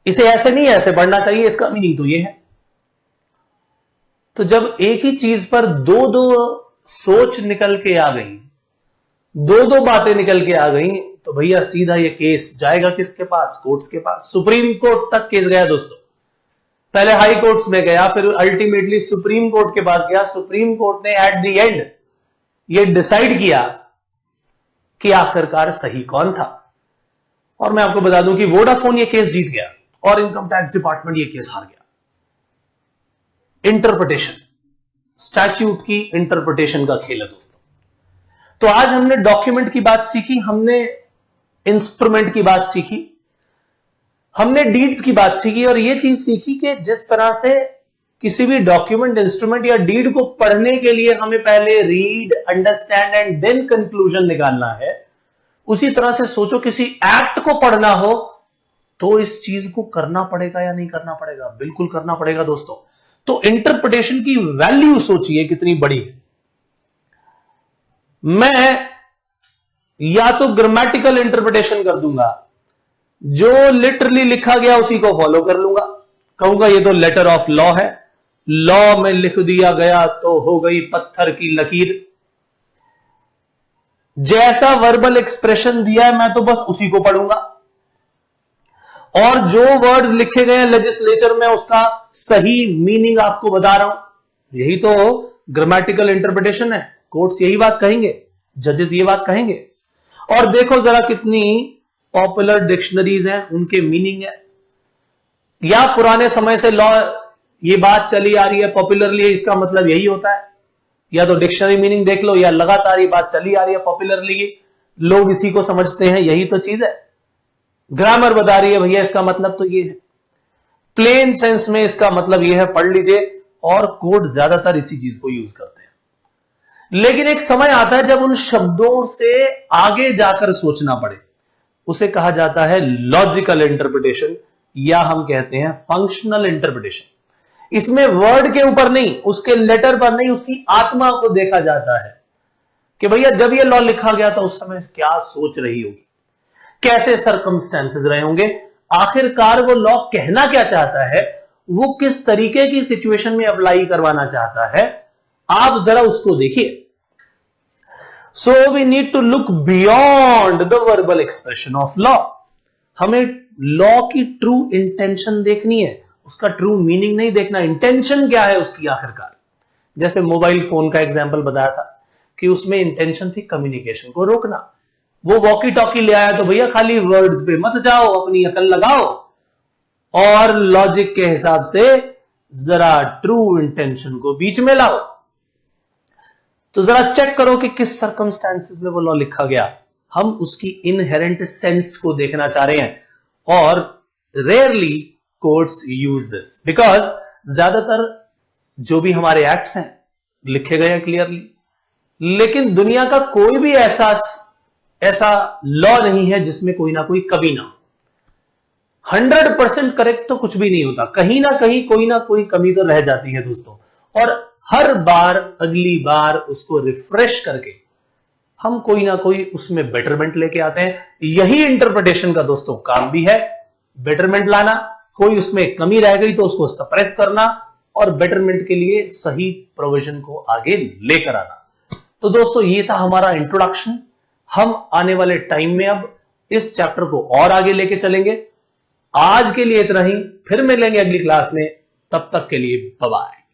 इसे ऐसे नहीं ऐसे पढ़ना चाहिए, इसका मीनिंग तो ये है। तो जब एक ही चीज पर दो दो सोच निकल के आ गई, दो दो बातें निकल के आ गई, तो भैया सीधा ये केस जाएगा किसके पास? कोर्ट्स के पास। सुप्रीम कोर्ट तक केस गया दोस्तों। पहले हाई कोर्ट्स में गया, फिर अल्टीमेटली सुप्रीम कोर्ट के पास गया। सुप्रीम कोर्ट ने एट द एंड ये डिसाइड किया कि आखिरकार सही कौन था। और मैं आपको बता दूं कि वोडाफोन ये केस जीत गया और इनकम टैक्स डिपार्टमेंट ये केस हार गया। इंटरप्रिटेशन, स्टैट्यूट की इंटरप्रिटेशन का खेल है दोस्तों। तो आज हमने डॉक्यूमेंट की बात सीखी, हमने इंस्ट्रूमेंट की बात सीखी, हमने डीड्स की बात सीखी, और यह चीज सीखी कि जिस तरह से किसी भी डॉक्यूमेंट, इंस्ट्रूमेंट या डीड को पढ़ने के लिए हमें पहले read, understand and then conclusion निकालना है, उसी तरह से सोचो किसी एक्ट को पढ़ना हो तो इस चीज को करना पड़ेगा या नहीं करना पड़ेगा? बिल्कुल करना पड़ेगा दोस्तों। तो इंटरप्रिटेशन की वैल्यू सोचिए कितनी बड़ी है। मैं या तो ग्रामेटिकल इंटरप्रिटेशन कर दूंगा, जो लिटरली लिखा गया उसी को फॉलो कर लूंगा, कहूंगा ये तो लेटर ऑफ लॉ है, लॉ में लिख दिया गया तो हो गई पत्थर की लकीर, जैसा वर्बल एक्सप्रेशन दिया है मैं तो बस उसी को पढ़ूंगा, और जो वर्ड्स लिखे गए हैं लेजिस्लेचर में उसका सही मीनिंग आपको बता रहा हूं। यही तो ग्रामेटिकल इंटरप्रिटेशन है। कोर्ट्स यही बात कहेंगे, जजेस ये बात कहेंगे। और देखो जरा कितनी पॉपुलर डिक्शनरीज हैं, उनके मीनिंग है। या पुराने समय से लॉ ये बात चली आ रही है पॉपुलरली, इसका मतलब यही होता है। या तो डिक्शनरी मीनिंग देख लो, या लगातार ये बात चली आ रही है पॉपुलरली, लोग इसी को समझते हैं, यही तो चीज है। ग्रामर बता रही है भैया इसका मतलब तो ये है, प्लेन सेंस में इसका मतलब ये है, पढ़ लीजिए। और कोर्ट ज्यादातर इसी चीज को यूज करते हैं। लेकिन एक समय आता है जब उन शब्दों से आगे जाकर सोचना पड़े, उसे कहा जाता है लॉजिकल इंटरप्रिटेशन, या हम कहते हैं फंक्शनल इंटरप्रिटेशन। इसमें वर्ड के ऊपर नहीं, उसके लेटर पर नहीं, उसकी आत्मा को देखा जाता है कि भैया जब ये लॉ लिखा गया था उस समय क्या सोच रही होगी, कैसे सर्कमस्टेंसेस रहे होंगे, आखिरकार वो लॉ कहना क्या चाहता है, वो किस तरीके की सिचुएशन में अप्लाई करवाना चाहता है, आप जरा उसको देखिए। So we need to look beyond the verbal expression of law. हमें लॉ की ट्रू इंटेंशन देखनी है, उसका ट्रू मीनिंग नहीं देखना, इंटेंशन क्या है उसकी आखिरकार। जैसे मोबाइल फोन का एग्जाम्पल बताया था कि उसमें इंटेंशन थी कम्युनिकेशन को रोकना। वो वॉकी टॉकी ले आया तो भैया खाली वर्ड्स पे मत जाओ, अपनी अकल लगाओ और लॉजिक के हिसाब से जरा ट्रू इंटेंशन को बीच में लाओ। तो जरा चेक करो कि किस सर्कमस्टेंसेस में वो लॉ लिखा गया। हम उसकी इनहेरेंट सेंस को देखना चाह रहे हैं और rarely courts use this because ज्यादातर जो भी हमारे एक्ट्स हैं लिखे गए हैं क्लियरली, लेकिन दुनिया का कोई भी ऐसा लॉ नहीं है जिसमें कोई ना कोई कमी ना हो। 100% करेक्ट तो कुछ भी नहीं होता, कहीं ना कहीं कोई ना कोई कमी तो रह जाती है दोस्तों, और हर बार अगली बार उसको रिफ्रेश करके हम कोई ना कोई उसमें बेटरमेंट लेके आते हैं। यही इंटरप्रिटेशन का दोस्तों काम भी है, बेटरमेंट लाना, कोई उसमें कमी रह गई तो उसको सप्रेस करना और बेटरमेंट के लिए सही प्रोविजन को आगे लेकर आना। तो दोस्तों ये था हमारा इंट्रोडक्शन। हम आने वाले टाइम में अब इस चैप्टर को और आगे लेके चलेंगे। आज के लिए इतना ही, फिर मिलेंगे अगली क्लास में, तब तक के लिए बाय बाय।